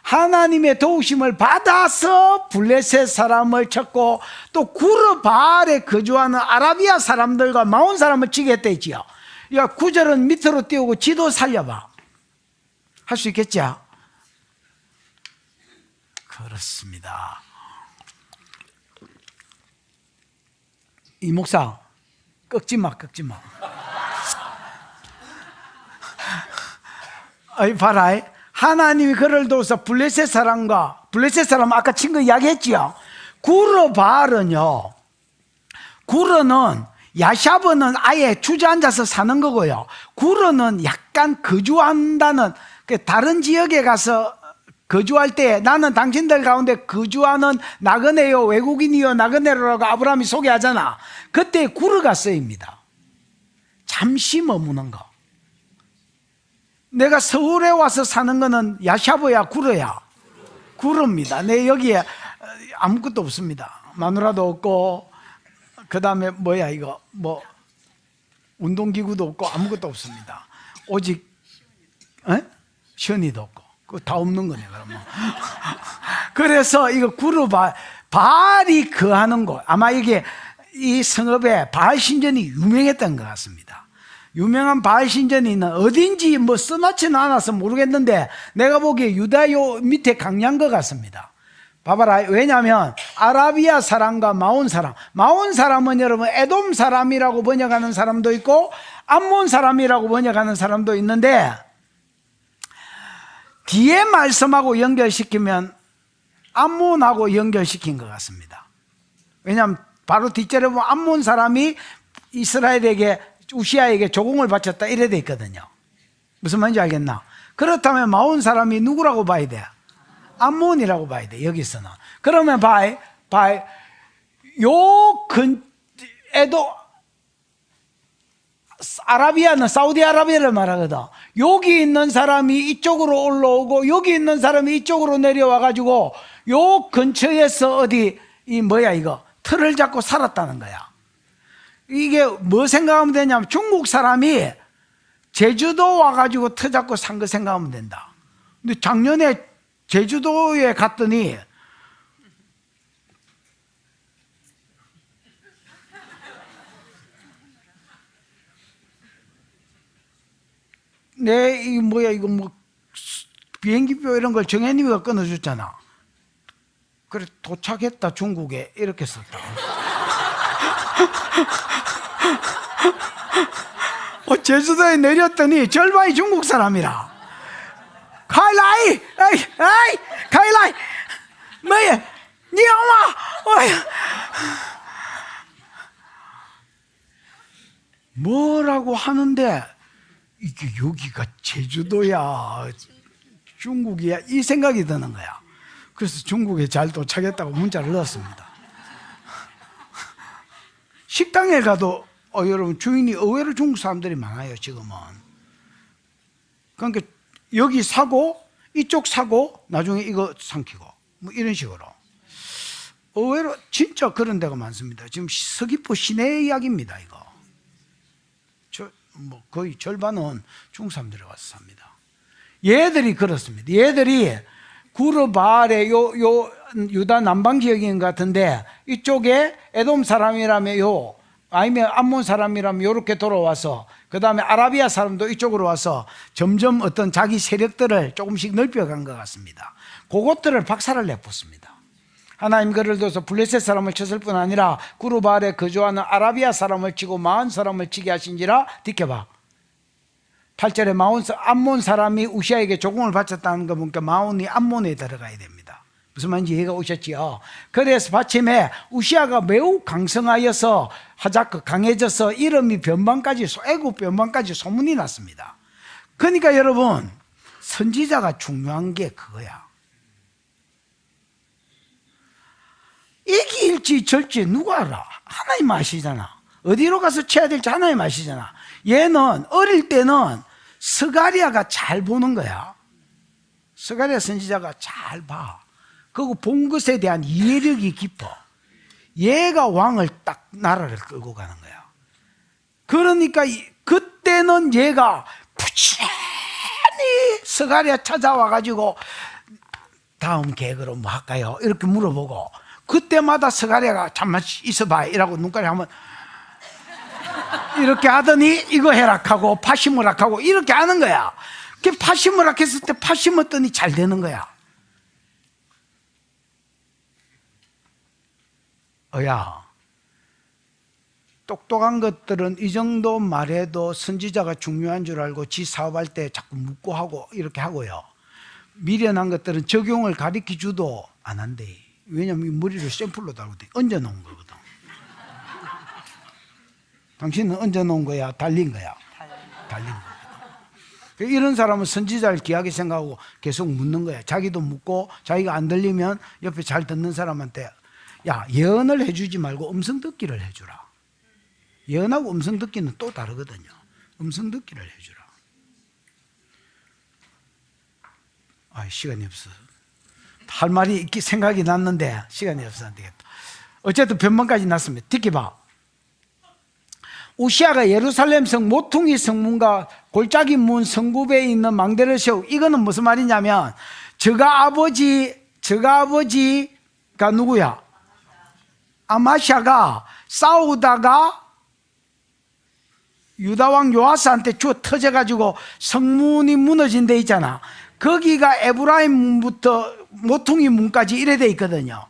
하나님의 도우심을 받아서 블레셋 사람을 쳤고, 또 구르 바알에 거주하는 아라비아 사람들과 마온 사람을 치게 했대지요. 9절은 밑으로 띄우고 지도 살려봐. 할 수 있겠죠? 그렇습니다. 이 목사 꺾지 마. 봐라. 하나님이 그를 도와서 블레셋 사람 아까 친 거 이야기했지요. 구르 바알은요, 구르는, 야샤브는 아예 주저앉아서 사는 거고요, 구르는 약간 거주한다는, 다른 지역에 가서 거주할 때 나는 당신들 가운데 거주하는 나그네요, 외국인이요, 나그네로라고 아브라함이 소개하잖아. 그때 구르가 쓰입니다. 잠시 머무는 거. 내가 서울에 와서 사는 거는 야샤브야, 구르야? 구르입니다. 내 여기에 아무것도 없습니다. 마누라도 없고, 그 다음에 이거 운동기구도 없고 아무것도 없습니다. 오직 시연이도 없고, 그거 다 없는 거네 그러면. 그래서 이거 구르 바알이 거하는 곳, 아마 이게 이 성읍에 바알 신전이 유명했던 것 같습니다. 유명한 바알 신전이 있는 어딘지 뭐 써놓지는 않아서 모르겠는데 내가 보기에 유다요 밑에 강양 것 같습니다. 봐봐라. 왜냐하면 아라비아 사람과 마온 사람은 여러분 에돔 사람이라고 번역하는 사람도 있고 암몬 사람이라고 번역하는 사람도 있는데 뒤에 말씀하고 연결시키면 암몬하고 연결시킨 것 같습니다. 왜냐하면 바로 뒷절에 보면 암몬 사람이 이스라엘에게 우시아에게 조공을 바쳤다 이래 돼 있거든요. 무슨 말인지 알겠나? 그렇다면 마온 사람이 누구라고 봐야 돼? 암몬이라고 봐야 돼. 여기서는. 그러면 아라비아는 사우디아라비아를 말하거든. 여기 있는 사람이 이쪽으로 올라오고 여기 있는 사람이 이쪽으로 내려와 가지고 요 근처에서 어디 이거 틀을 잡고 살았다는 거야. 이게 뭐 생각하면 되냐면 중국 사람이 제주도 와가지고 터 잡고 산 거 생각하면 된다. 근데 작년에 제주도에 갔더니 이거 비행기표 이런 걸 정혜님이가 끊어줬잖아. 그래 도착했다 중국에 이렇게 썼다. 제주도에 내렸더니 절반이 중국 사람이라. 카일라이, 카일라이, 뭐야, 니엄마, 뭐라고 하는데 이게 여기가 제주도야, 중국이야 이 생각이 드는 거야. 그래서 중국에 잘 도착했다고 문자를 넣었습니다. 식당에 가도 여러분 주인이 의외로 중국 사람들이 많아요 지금은. 그러니까 여기 사고 이쪽 사고 나중에 이거 삼키고 뭐 이런 식으로 의외로 진짜 그런 데가 많습니다. 지금 서귀포 시내 이야기입니다. 이거 뭐 거의 절반은 중국 사람들이 와서 삽니다. 얘들이 그렇습니다. 얘들이 구르바알의 요 유다 남방 지역인 것 같은데 이쪽에 에돔 사람이라면 아니면 암몬 사람이라면 이렇게 돌아와서 그 다음에 아라비아 사람도 이쪽으로 와서 점점 어떤 자기 세력들을 조금씩 넓혀간 것 같습니다. 그것들을 박살을 내pos습니다. 하나님 그를 둬서 블레셋 사람을 쳤을 뿐 아니라 구르바알에 거주하는 아라비아 사람을 치고 마온 사람을 치게 하신지라. 지켜봐. 8절에 암몬 사람이 우시아에게 조공을 바쳤다는 거 보니까 마온이 암몬에 들어가야 됩니다. 무슨 말인지 이해가 오셨지요? 그래서 받침에 우시아가 매우 강성하여서 하자크 강해져서 이름이 애굽 변방까지 소문이 났습니다. 그러니까 여러분 선지자가 중요한 게 그거야. 이길지 절지 누가 알아? 하나님 아시잖아. 어디로 가서 쳐야 될지 하나님 아시잖아. 얘는 어릴 때는 스가랴가 잘 보는 거야. 스가랴 선지자가 잘 봐. 그리고 본 것에 대한 이해력이 깊어. 얘가 왕을 딱 나라를 끌고 가는 거야. 그러니까 그때는 얘가 부지런히 스가랴 찾아와가지고 다음 계획으로 뭐 할까요? 이렇게 물어보고 그때마다 스가랴가 잠만 있어봐 이라고 눈가리 하면 이렇게 하더니 이거 해락하고 파시무락하고 이렇게 하는 거야. 파시무락했을 때 파심었더니 잘 되는 거야. 똑똑한 것들은 이 정도 말해도 선지자가 중요한 줄 알고 지 사업할 때 자꾸 묻고 하고 이렇게 하고요. 미련한 것들은 적용을 가르쳐 주도 안 한대. 왜냐하면 머리를 샘플로 달고 얹어 놓은 거거든. 당신은 얹어 놓은 거야? 달린 거야? 달린 거거든. 이런 사람은 선지자를 귀하게 생각하고 계속 묻는 거야. 자기도 묻고 자기가 안 들리면 옆에 잘 듣는 사람한테 예언을 해주지 말고 음성 듣기를 해주라. 예언하고 음성 듣기는 또 다르거든요. 음성 듣기를 해주라. 시간이 없어. 할 말이 생각이 났는데 시간이 없어 안 되겠다. 어쨌든 변방까지 났습니다. 듣기 봐. 우시아가 예루살렘 성 모퉁이 성문과 골짜기 문 성굽에 있는 망대를 세우고, 이거는 무슨 말이냐면 저가 아버지가 누구야? 아마샤가 싸우다가 유다왕 요아스한테 주어 터져가지고 성문이 무너진 데 있잖아. 거기가 에브라임 문부터 모퉁이 문까지 이래 돼 있거든요.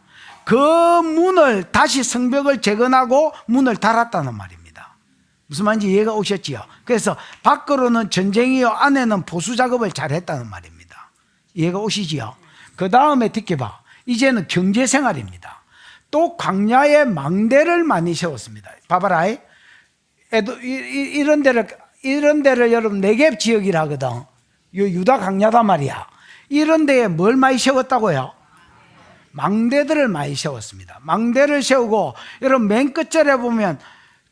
그 문을 다시 성벽을 재건하고 문을 달았다는 말입니다. 무슨 말인지 이해가 오셨지요? 그래서 밖으로는 전쟁이요, 안에는 보수 작업을 잘 했다는 말입니다. 이해가 오시지요? 그 다음에 듣게봐. 이제는 경제생활입니다. 또 광야에 망대를 많이 세웠습니다. 봐봐라. 이런 데를 여러분 네겝 지역이라 하거든. 요 유다 광야단 말이야. 이런 데에 뭘 많이 세웠다고요? 망대들을 많이 세웠습니다. 망대를 세우고, 여러분 맨 끝절에 보면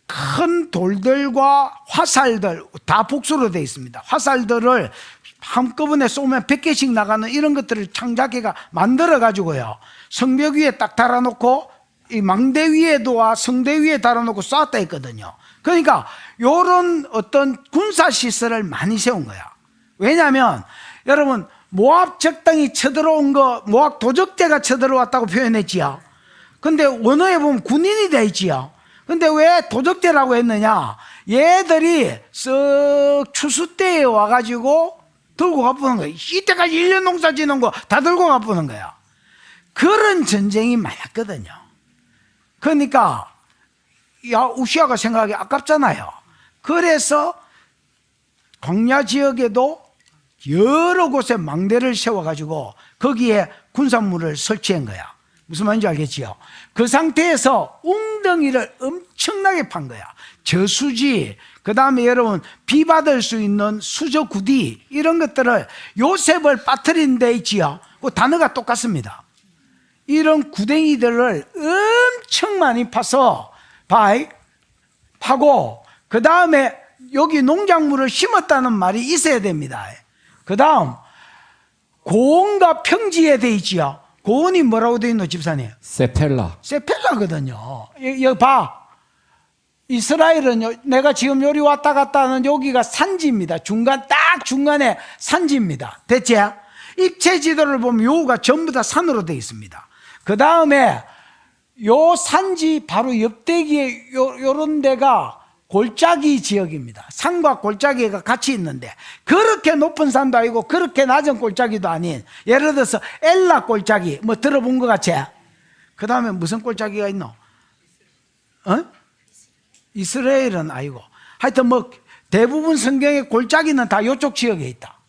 큰 돌들과 화살들 다 복수로 되어 있습니다. 화살들을 한꺼번에 쏘면 100개씩 나가는 이런 것들을 창작해가 만들어 가지고요, 성벽 위에 딱 달아놓고 이 망대 위에도와 성대 위에 달아놓고 쐈다 했거든요. 그러니까 이런 어떤 군사시설을 많이 세운 거야. 왜냐하면 여러분 모압 적당히 쳐들어온 거, 모압 도적대가 쳐들어왔다고 표현했지요. 근데 원어에 보면 군인이 돼 있지요. 근데 왜 도적대라고 했느냐? 얘들이 쓱 추수 때에 와가지고 들고 가보는 거야. 이때까지 1년 농사 지는 거 다 들고 가보는 거야. 그런 전쟁이 많았거든요. 그러니까 야, 우시아가 생각하기 아깝잖아요. 그래서 광야 지역에도 여러 곳에 망대를 세워가지고 거기에 군사물을 설치한 거야. 무슨 말인지 알겠지요? 그 상태에서 웅덩이를 엄청나게 판 거야. 저수지, 그 다음에 여러분 비받을 수 있는 수저구디, 이런 것들을 요셉을 빠뜨린 데 있지요. 그 단어가 똑같습니다. 이런 구덩이들을 엄청 많이 파서 파고, 그 다음에 여기 농작물을 심었다는 말이 있어야 됩니다. 그 다음 고온과 평지에 돼 있지요. 고온이 뭐라고 돼 있노 집사님? 세펠라거든요. 여기 봐. 이스라엘은 내가 지금 요리 왔다 갔다 하는 여기가 산지입니다. 딱 중간에 산지입니다. 대체 입체 지도를 보면 요가 전부 다 산으로 돼 있습니다. 그 다음에 요 산지 바로 옆대기에 요런 데가 골짜기 지역입니다. 산과 골짜기가 같이 있는데, 그렇게 높은 산도 아니고 그렇게 낮은 골짜기도 아닌, 예를 들어서 엘라 골짜기 뭐 들어본 것 같지? 그 다음에 무슨 골짜기가 있노? 이스라엘은 아니고, 하여튼 뭐 대부분 성경의 골짜기는 다 요쪽 지역에 있다.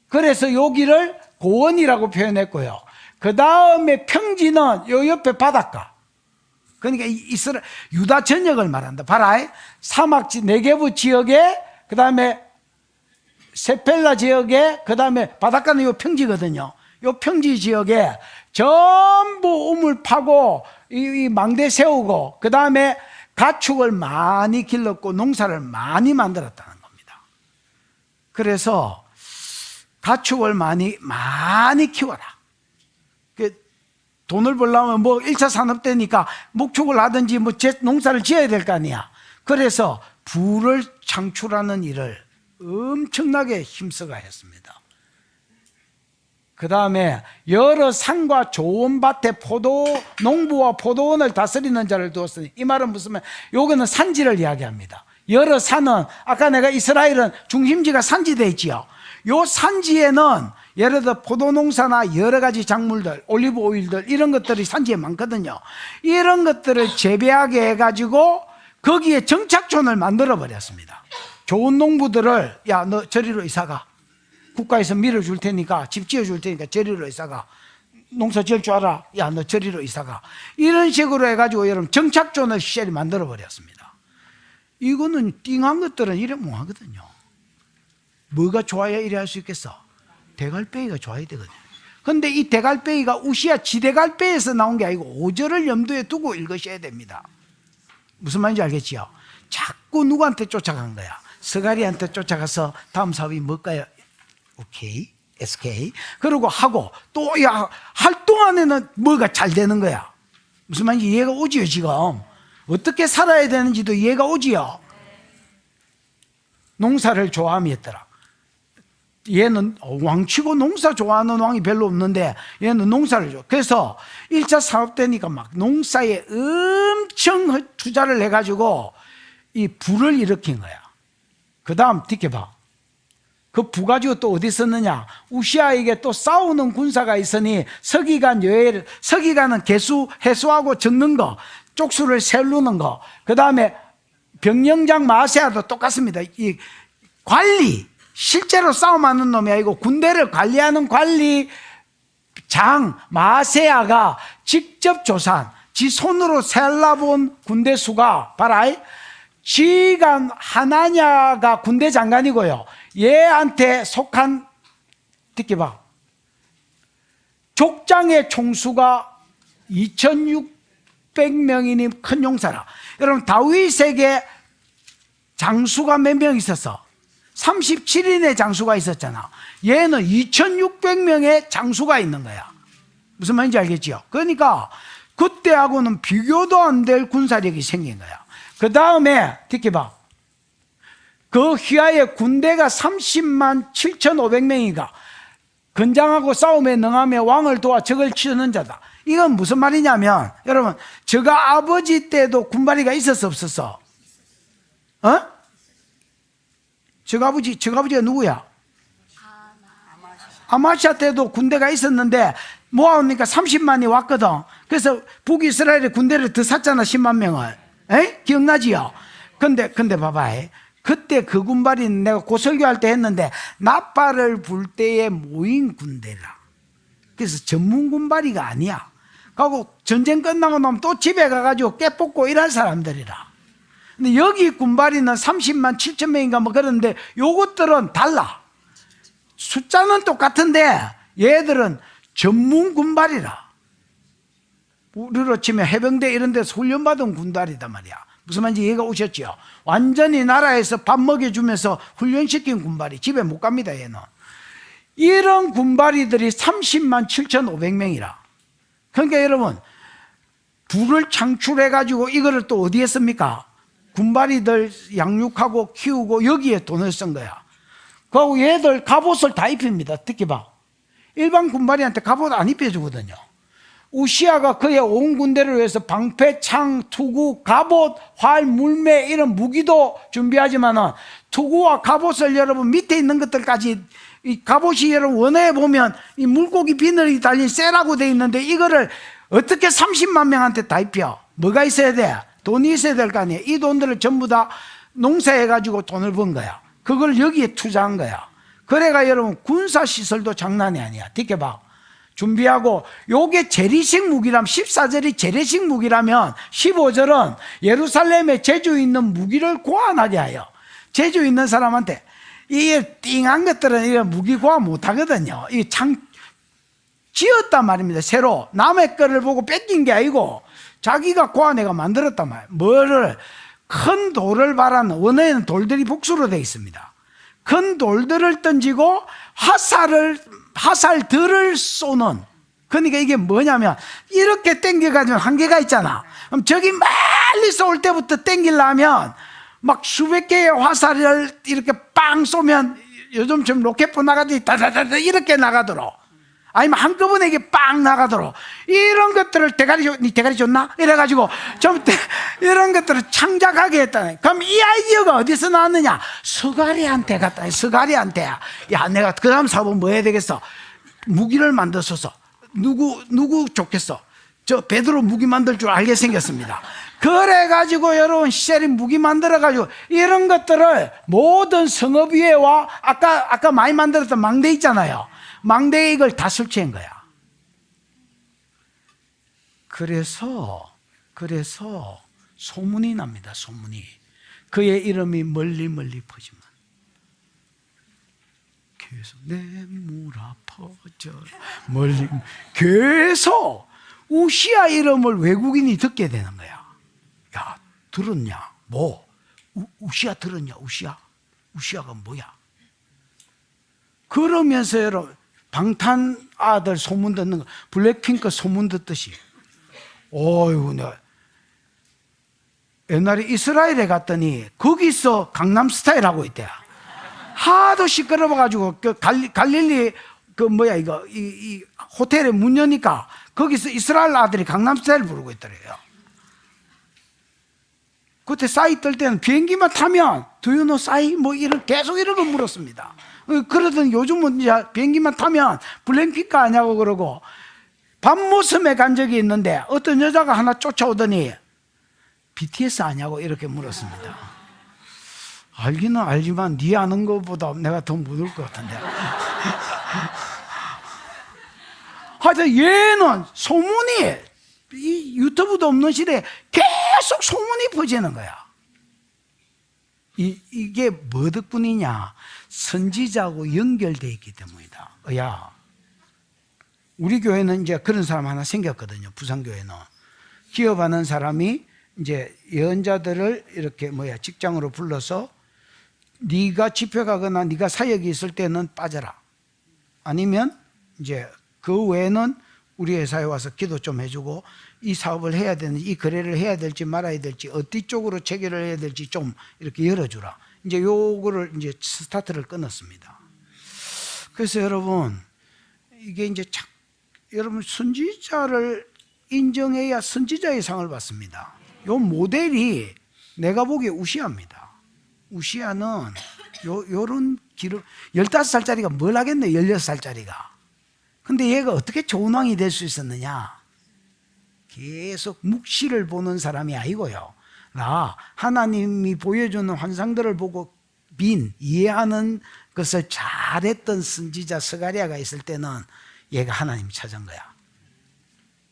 그래서 여기를 고원이라고 표현했고요. 그 다음에 평지는 요 옆에 바닷가. 그러니까 유다 전역을 말한다. 봐라. 사막지 네게부 지역에, 그 다음에 세펠라 지역에, 그 다음에 바닷가는 요 평지거든요. 요 평지 지역에 전부 우물 파고 이 망대 세우고, 그 다음에 가축을 많이 길렀고 농사를 많이 만들었다는 겁니다. 그래서 가축을 많이 키워라. 돈을 벌려면 뭐 1차 산업대니까 목축을 하든지 뭐 농사를 지어야 될 거 아니야. 그래서 부를 창출하는 일을 엄청나게 힘써가 했습니다. 그 다음에 여러 산과 좋은 밭에 농부와 포도원을 다스리는 자를 두었으니, 이 말은 무슨 말? 요거는 산지를 이야기합니다. 여러 산은, 아까 내가 이스라엘은 중심지가 산지되어 있지요. 요 산지에는 예를 들어 포도농사나 여러 가지 작물들, 올리브 오일들, 이런 것들이 산지에 많거든요. 이런 것들을 재배하게 해가지고 거기에 정착촌을 만들어 버렸습니다. 좋은 농부들을, 야, 너 저리로 이사가. 국가에서 밀어줄 테니까, 집 지어줄 테니까 저리로 이사가. 농사 지을 줄 알아? 야, 너 저리로 이사가. 이런 식으로 해가지고 여러분 정착촌을 시절이 만들어 버렸습니다. 이거는 띵한 것들은 이래 못하거든요. 뭐가 좋아야 이래 할 수 있겠어? 대갈배기가 좋아야 되거든요. 근데 이 대갈배기가 우시아 지대갈배에서 나온 게 아니고 5절을 염두에 두고 읽으셔야 됩니다. 무슨 말인지 알겠지요? 자꾸 누구한테 쫓아간 거야? 스가리한테 쫓아가서 다음 사업이 뭘까요? 오케이, SK. 그러고 하고 또 할 동안에는 뭐가 잘 되는 거야. 무슨 말인지 이해가 오지요 지금? 어떻게 살아야 되는지도 이해가 오지요? 농사를 좋아함이었더라. 얘는 왕치고 농사 좋아하는 왕이 별로 없는데 얘는 농사를 좋아. 그래서 1차 사업 때니까 막 농사에 엄청 투자를 해가지고 이 부를 일으킨 거야. 그 다음 지켜봐. 그 부가지고 또 어디 썼느냐? 우시아에게 또 싸우는 군사가 있으니 서기관 여엘, 서기관은 개수 해수하고 적는 거, 쪽수를 세우는 거. 그 다음에 병령장 마세아도 똑같습니다. 이 관리, 실제로 싸움하는 놈이 아니고 군대를 관리하는 관리 장 마세아가 직접 조사한 지 손으로 셀라본 군대 수가 봐라. 지휘관 하나냐가 군대 장관이고요. 얘한테 속한 듣기 봐. 족장의 총수가 2600명이니 큰 용사라. 여러분 다윗에게 장수가 몇 명 있었어? 37인의 장수가 있었잖아. 얘는 2600명의 장수가 있는 거야. 무슨 말인지 알겠지요? 그러니까 그때하고는 비교도 안 될 군사력이 생긴 거야. 그 다음에 듣기 봐. 그 휘하의 군대가 30만 7,500명이가 건장하고 싸움에 능하며 왕을 도와 적을 치는 자다. 이건 무슨 말이냐면 여러분 저가 아버지 때도 군발이가 있었어 없었어? 어? 저가 아버지가 누구야? 아마시아 때도 군대가 있었는데 모아오니까 30만이 왔거든. 그래서 북이스라엘의 군대를 더 샀잖아. 10만 명을. 에? 기억나지요? 근데 봐봐. 그때 그 군발이 내가 고설교할 때 했는데 나팔을 불 때에 모인 군대라. 그래서 전문 군발이가 아니야. 그리고 전쟁 끝나고 나면 또 집에 가가지고 깨 뽑고 이런 사람들이라. 근데 여기 군발이는 30만 7천 명인가 뭐 그런데 요것들은 달라. 숫자는 똑같은데 얘들은 전문 군발이라. 우리로 치면 해병대 이런 데서 훈련받은 군발이단 말이야. 무슨 말인지 이해가 오셨죠? 완전히 나라에서 밥 먹여주면서 훈련시킨 군발이 집에 못 갑니다. 얘는. 이런 군발이들이 30만 7,500명이라. 그러니까 여러분 부를 창출해가지고 이거를 또 어디에 씁니까? 군발이들 양육하고 키우고 여기에 돈을 쓴 거야. 그리고 얘들 갑옷을 다 입힙니다. 듣기 봐. 일반 군발이한테 갑옷 안 입혀주거든요. 우시아가 그의 온 군대를 위해서 방패, 창, 투구, 갑옷, 활, 물매 이런 무기도 준비하지만은 투구와 갑옷을 여러분 밑에 있는 것들까지 이 갑옷이 여러분 원어에 보면 이 물고기 비늘이 달린 쇠라고 돼 있는데 이거를 어떻게 30만 명한테 다 입혀? 뭐가 있어야 돼? 돈이 있어야 될 거 아니에요. 이 돈들을 전부 다 농사해가지고 돈을 번 거야. 그걸 여기에 투자한 거야. 그래가 여러분 군사시설도 장난이 아니야. 듣게 봐. 준비하고 요게 재래식 무기라면 14절이 재래식 무기라면 15절은 예루살렘에 재주 있는 무기를 고안하게 하여 재주 있는 사람한테 이 띵한 것들은 이런 무기 고안 못하거든요. 이 창 지었단 말입니다. 새로 남의 거를 보고 뺏긴 게 아니고 자기가 고안해가 만들었단 말이에요. 뭐를 큰 돌을 바라는 원어에는 돌들이 복수로 되어 있습니다. 큰 돌들을 던지고 화살들을 쏘는. 그러니까 이게 뭐냐면 이렇게 땡겨가지고 한계가 있잖아. 그럼 저기 멀리서 올 때부터 땡기려면 막 수백 개의 화살을 이렇게 빵 쏘면 요즘처럼 로켓포 나가듯이 다다다다 이렇게 나가도록 아니면 한꺼번에 이게 빵 나가도록 이런 것들을 니 대가리 줬나? 이래가지고 좀 이런 것들을 창작하게 했다네. 그럼 이 아이디어가 어디서 나왔느냐? 스가리한테 갔다. 스가리한테 야 내가 그 다음 사업은 뭐 해야 되겠어? 무기를 만들어서 누구 좋겠어? 저 베드로 무기 만들 줄 알게 생겼습니다. 그래가지고 여러분 시절이 무기 만들어가지고 이런 것들을 모든 성읍위에와 아까 많이 만들었던 망대 있잖아요. 망대에 이걸 다 설치한 거야. 그래서 소문이 납니다. 소문이. 그의 이름이 멀리 퍼지만 계속 내물아 퍼져 멀리 계속 우시아 이름을 외국인이 듣게 되는 거야. 야 들었냐? 뭐? 우시아 들었냐? 우시아가 뭐야? 그러면서 여러분 방탄 아들 소문 듣는 거 블랙핑크 소문 듣듯이 어이구 내가 옛날에 이스라엘에 갔더니 거기서 강남스타일 하고 있대요. 하도 시끄러워가지고 그 갈릴리 그 뭐야 이거 이 호텔에 문 여니까 거기서 이스라엘 아들이 강남스타일 부르고 있더래요. 그때 싸이 뜰 때는 비행기만 타면 Do you know 싸이? 뭐 이런 계속 이런 거 물었습니다. 그러더니 요즘은 이제 비행기만 타면 블랙핑크 아냐고 그러고 밤모섬에 간 적이 있는데 어떤 여자가 하나 쫓아오더니 BTS 아냐고 이렇게 물었습니다. 알기는 알지만 네 아는 것보다 내가 더 묻을 것 같은데. 하여튼 얘는 소문이 이 유튜브도 없는 시대에 계속 소문이 퍼지는 거야. 이게 뭐 덕분이냐? 선지자하고 연결되어 있기 때문이다. 야, 우리 교회는 이제 그런 사람 하나 생겼거든요. 부산교회는 기업하는 사람이 이제 예언자들을 이렇게 직장으로 불러서 네가 집회 가거나 네가 사역이 있을 때는 빠져라. 아니면 이제 그 외에는 우리 회사에 와서 기도 좀 해주고 이 사업을 해야 되는지 이 거래를 해야 될지 말아야 될지 어디 쪽으로 체결을 해야 될지 좀 이렇게 열어주라. 이제 요거를 이제 스타트를 끊었습니다. 그래서 여러분 이게 이제 여러분 선지자를 인정해야 선지자의 상을 받습니다. 요 모델이 내가 보기에 우시아입니다. 우시아는 요런 기록 15살짜리가 뭘 하겠네 16살짜리가. 근데 얘가 어떻게 좋은 왕이 될 수 있었느냐? 계속 묵시를 보는 사람이 아니고요. 하나님이 보여주는 환상들을 보고 이해하는 것을 잘했던 선지자 스가랴가 있을 때는 얘가 하나님 찾은 거야.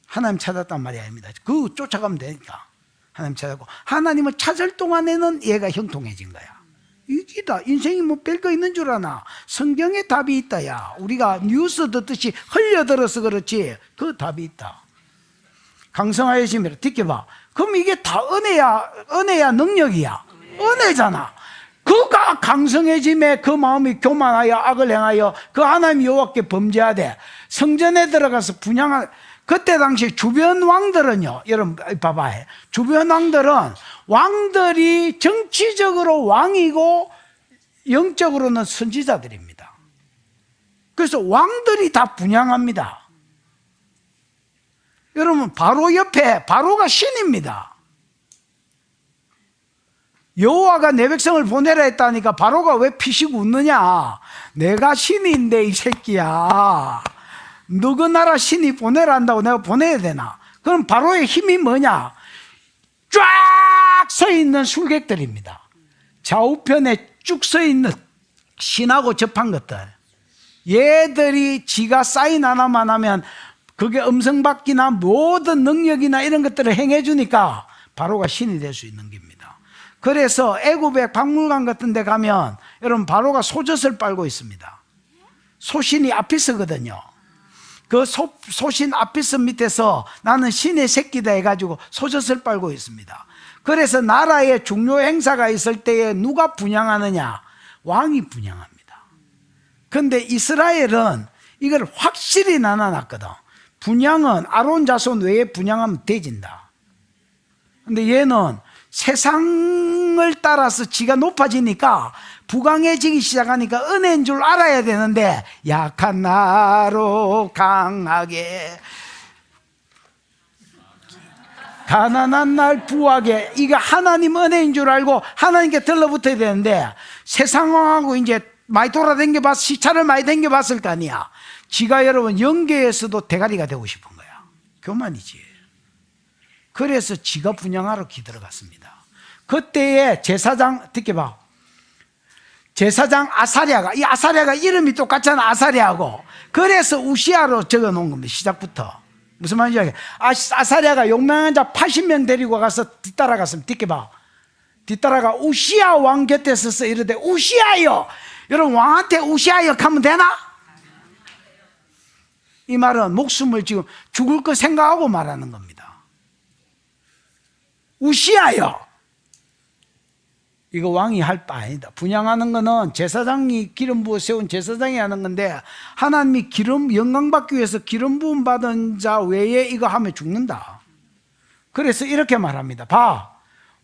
하나님 찾았단 말이 아닙니다. 그 쫓아가면 되니까 하나님 찾았고 하나님을 찾을 동안에는 얘가 형통해진 거야. 이기다. 인생이 뭐 별거 있는 줄 아나. 성경에 답이 있다. 야, 우리가 뉴스 듣듯이 흘려들어서 그렇지 그 답이 있다. 강성하여짐이라 듣겨봐. 그럼 이게 다 은혜야 능력이야. 은혜잖아. 그가 강성해짐에 그 마음이 교만하여 악을 행하여 그 하나님 여호와께 범죄하되 성전에 들어가서 분향한. 그때 당시 주변 왕들은요, 여러분 봐봐. 주변 왕들이 정치적으로 왕이고 영적으로는 선지자들입니다. 그래서 왕들이 다 분향합니다. 여러분 바로 옆에 바로가 신입니다. 여호와가 내 백성을 보내라 했다니까 바로가 왜 피식 웃느냐? 내가 신인데 이 새끼야. 너그 나라 신이 보내라 한다고 내가 보내야 되나? 그럼 바로의 힘이 뭐냐? 쫙 서 있는 술객들입니다. 좌우편에 쭉 서 있는 신하고 접한 것들. 얘들이 지가 사인 하나만 하면 그게 음성받기나 모든 능력이나 이런 것들을 행해주니까 바로가 신이 될 수 있는 겁니다. 그래서 애굽의 박물관 같은 데 가면 여러분 바로가 소젖을 빨고 있습니다. 소신이 아피스거든요. 그 소신 아피스 밑에서 나는 신의 새끼다 해가지고 소젖을 빨고 있습니다. 그래서 나라에 중요 행사가 있을 때에 누가 분향하느냐? 왕이 분향합니다. 그런데 이스라엘은 이걸 확실히 나눠놨거든. 분향은 아론 자손 외에 분향하면 대진다. 근데 얘는 세상을 따라서 지가 높아지니까 부강해지기 시작하니까 은혜인 줄 알아야 되는데 약한 나로 강하게 가난한 날 부하게 이거 하나님 은혜인 줄 알고 하나님께 들러붙어야 되는데 세상하고 이제 많이 돌아다녀봤어. 시차를 많이 다녀봤을 거 아니야. 지가 여러분 영계에서도 대가리가 되고 싶은 거야. 교만이지. 그래서 지가 분향하러 기들어갔습니다. 그때의 제사장 듣게봐. 제사장 아사랴가 이 아사랴가 이름이 똑같잖아. 아사랴하고. 그래서 우시아로 적어놓은 겁니다. 시작부터. 무슨 말인지 알겠어요? 아사랴가 용맹한 자 80명 데리고 가서 뒤따라갔으면 듣게봐. 뒤따라가 우시아 왕 곁에 서서 이러되 우시아여. 여러분 왕한테 우시아여 하면 되나? 이 말은 목숨을 지금 죽을 거 생각하고 말하는 겁니다. 우시아여. 이거 왕이 할 바 아니다. 분향하는 거는 제사장이 기름 부어 세운 제사장이 하는 건데 하나님이 영광 받기 위해서 기름 부음 받은 자 외에 이거 하면 죽는다. 그래서 이렇게 말합니다. 봐.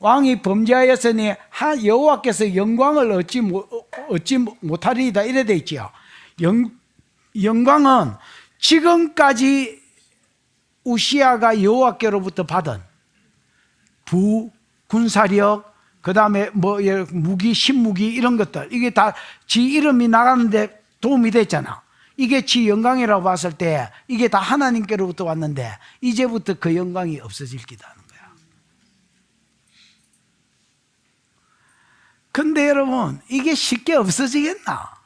왕이 범죄하였으니 여호와께서 영광을 얻지 못하리이다. 이래 돼 있지요. 영광은 지금까지 우시아가 여호와께로부터 받은 군사력, 그 다음에 뭐 무기, 신무기 이런 것들, 이게 다 지 이름이 나가는데 도움이 됐잖아. 이게 지 영광이라고 봤을 때 이게 다 하나님께로부터 왔는데 이제부터 그 영광이 없어질 기다는 거야. 근데 여러분, 이게 쉽게 없어지겠나?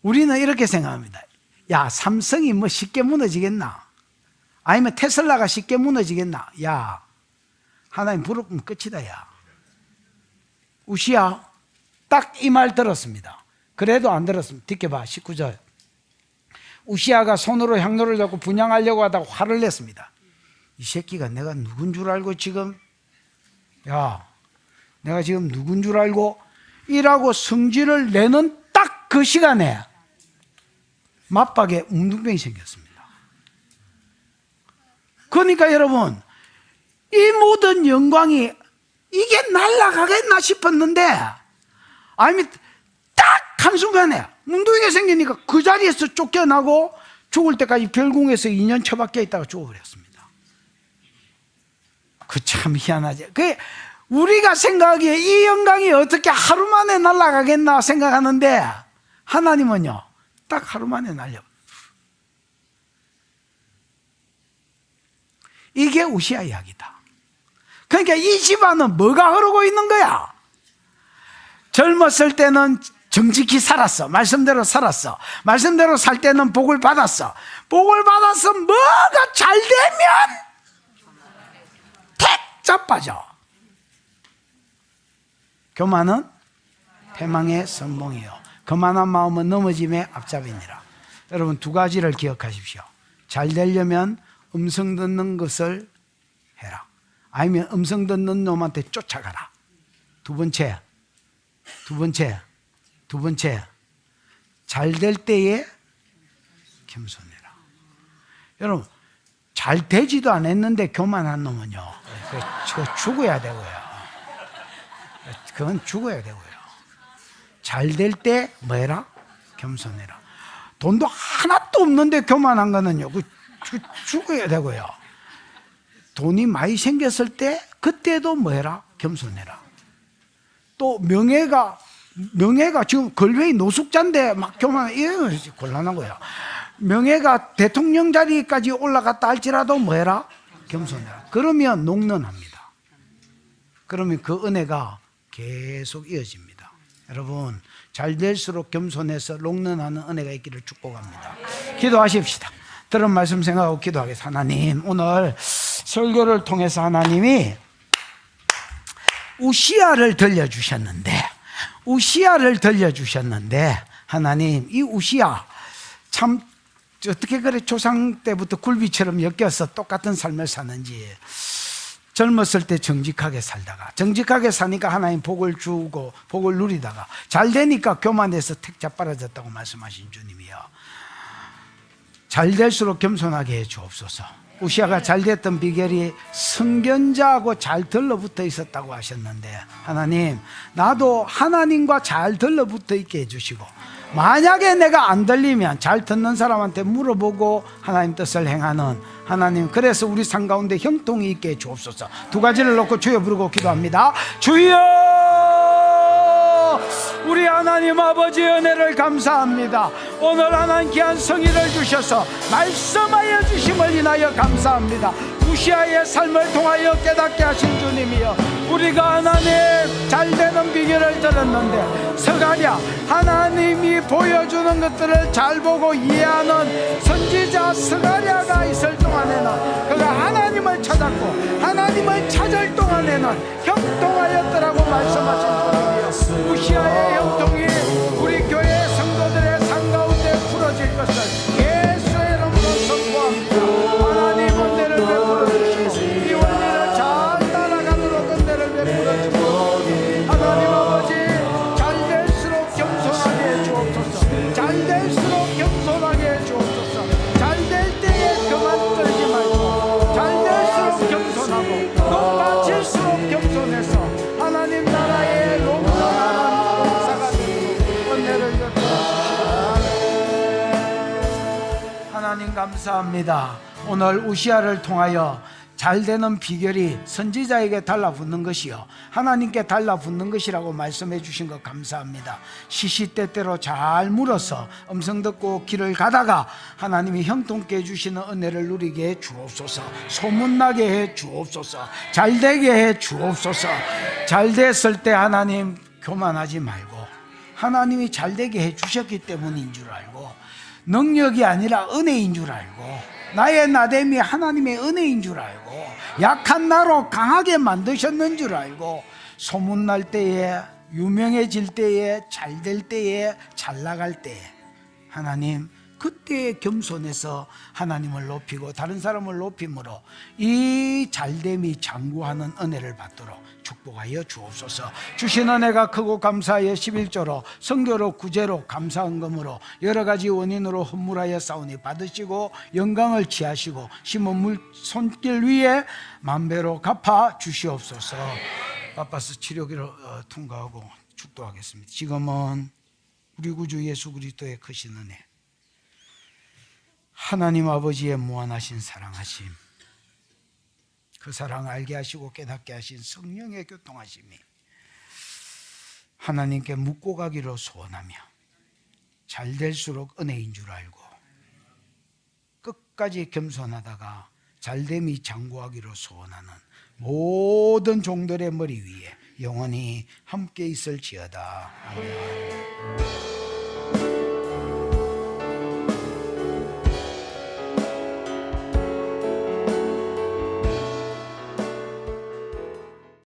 우리는 이렇게 생각합니다. 야, 삼성이 뭐 쉽게 무너지겠나? 아니면 테슬라가 쉽게 무너지겠나? 야, 하나님 부르면 끝이다. 야, 우시야 딱 이 말 들었습니다. 그래도 안 들었습니다. 뒷겨봐. 19절. 우시야가 손으로 향로를 잡고 분향하려고 하다가 화를 냈습니다. 이 새끼가 내가 누군 줄 알고 지금, 야, 내가 지금 누군 줄 알고 이라고 성질을 내는 딱 그 시간에 맞박에 웅둥병이 생겼습니다. 그러니까 여러분, 이 모든 영광이 이게 날아가겠나 싶었는데, 아니면 딱 한순간에 웅둥이가 생기니까 그 자리에서 쫓겨나고 죽을 때까지 별궁에서 2년 처박혀 있다가 죽어버렸습니다. 그 참 희한하지. 우리가 생각하기에 이 영광이 어떻게 하루 만에 날아가겠나 생각하는데, 하나님은요 딱 하루 만에 날려. 이게 우시아 이야기다. 그러니까 이 집안은 뭐가 흐르고 있는 거야? 젊었을 때는 정직히 살았어. 말씀대로 살았어. 말씀대로 살 때는 복을 받았어. 복을 받아서 뭐가 잘 되면 택 자빠져. 교만은 패망의 선봉이요, 거만한 마음은 넘어짐의 앞잡이니라. 여러분, 두 가지를 기억하십시오. 잘 되려면 음성 듣는 것을 해라. 아니면 음성 듣는 놈한테 쫓아가라. 두 번째, 잘 될 때에 겸손해라. 여러분, 잘 되지도 않았는데 교만한 놈은요, 그거 죽어야 되고요. 그건 죽어야 되고요. 잘 될 때 뭐해라? 겸손해라. 돈도 하나도 없는데 교만한 거는요, 그 죽어야 되고요. 돈이 많이 생겼을 때 그때도 뭐해라? 겸손해라. 또 명예가 지금 걸웨이 노숙자인데 막 교만, 이거 곤란한 거예요. 명예가 대통령 자리까지 올라갔다 할지라도 뭐해라? 겸손해라. 그러면 녹론합니다. 그러면 그 은혜가 계속 이어집니다. 여러분, 잘 될수록 겸손해서 롱런하는 은혜가 있기를 축복합니다. 기도하십시다. 들은 말씀 생각하고 기도하겠습니다. 하나님, 오늘 설교를 통해서 하나님이 우시야를 들려주셨는데 하나님, 이 우시야 참 어떻게 그래 조상 때부터 굴비처럼 엮여서 똑같은 삶을 사는지. 젊었을 때 정직하게 살다가, 정직하게 사니까 하나님 복을 주고 복을 누리다가 잘 되니까 교만해서 택 자빠라졌다고 말씀하신 주님이요, 잘 될수록 겸손하게 해 주옵소서. 우시아가 잘 됐던 비결이 선견자하고 잘 들러붙어 있었다고 하셨는데, 하나님, 나도 하나님과 잘 들러붙어 있게 해주시고, 만약에 내가 안 들리면 잘 듣는 사람한테 물어보고 하나님 뜻을 행하는 하나님, 그래서 우리 삶 가운데 형통이 있게 해주옵소서. 두 가지를 놓고 주여 부르고 기도합니다. 주여, 우리 하나님 아버지 은혜를 감사합니다. 오늘 하나님 귀한 성의를 주셔서 말씀하여 주심을 인하여 감사합니다. 우시아의 삶을 통하여 깨닫게 하신 주님이여, 우리가 하나님 잘되는 비결을 들었는데 서가랴 하나님이 보여주는 것들을 잘 보고 이해하는 선지자 서가랴가 있을 동안에는 그가 하나님을 찾았고 하나님을 찾을 동안에는 형통하였더라고 말씀하신 주님이여, 우시아의 형통이 우리 교회 성도들의 삶 가운데 풀어질 것을 예수의 이름으로 선포합니다. 하나님 은혜를 베풀어 주시고 이 원리를 잘 따라가도록 은혜를 베풀어 주시고, 하나님 아버지 잘 될수록 겸손하게 해주옵소서. 잘 될수록 겸손하게 해주옵소서. 잘 될 때에 그만 떨지 말고 잘 될수록 겸손하고 높아질수록 겸손해서 하나님 나라의荣耀한 역사가 되도록 은혜를 베풀어 주시옵소서. 하나님 감사합니다. 오늘 우시아를 통하여 잘 되는 비결이 선지자에게 달라붙는 것이요 하나님께 달라붙는 것이라고 말씀해 주신 것 감사합니다. 시시때때로 잘 물어서 음성 듣고 길을 가다가 하나님이 형통케 해주시는 은혜를 누리게 해 주옵소서. 소문나게 해 주옵소서. 잘 되게 해 주옵소서. 잘 됐을 때 하나님 교만하지 말고 하나님이 잘 되게 해 주셨기 때문인 줄 알고 능력이 아니라 은혜인 줄 알고 나의 나됨이 하나님의 은혜인 줄 알고 약한 나로 강하게 만드셨는 줄 알고 소문날 때에 유명해질 때에 잘 될 때에 잘 나갈 때에 하나님 그때의 겸손해서 하나님을 높이고 다른 사람을 높임으로 이 잘됨이 장구하는 은혜를 받도록 축복하여 주옵소서. 주신 은혜가 크고 감사하여 11조로 성교로 구제로 감사헌금으로 여러 가지 원인으로 헌물하여 싸우니 받으시고 영광을 취하시고 심은 손길 위에 만배로 갚아 주시옵소서. 바빠서 치료기를 통과하고 축도하겠습니다. 지금은 우리 구주 예수 그리스도의 크신 은혜 하나님 아버지의 무한하신 사랑하심 그 사랑 알게 하시고 깨닫게 하신 성령의 교통하심이 하나님께 묻고 가기로 소원하며 잘 될수록 은혜인 줄 알고 끝까지 겸손하다가 잘됨이 장구하기로 소원하는 모든 종들의 머리 위에 영원히 함께 있을지어다. 아멘.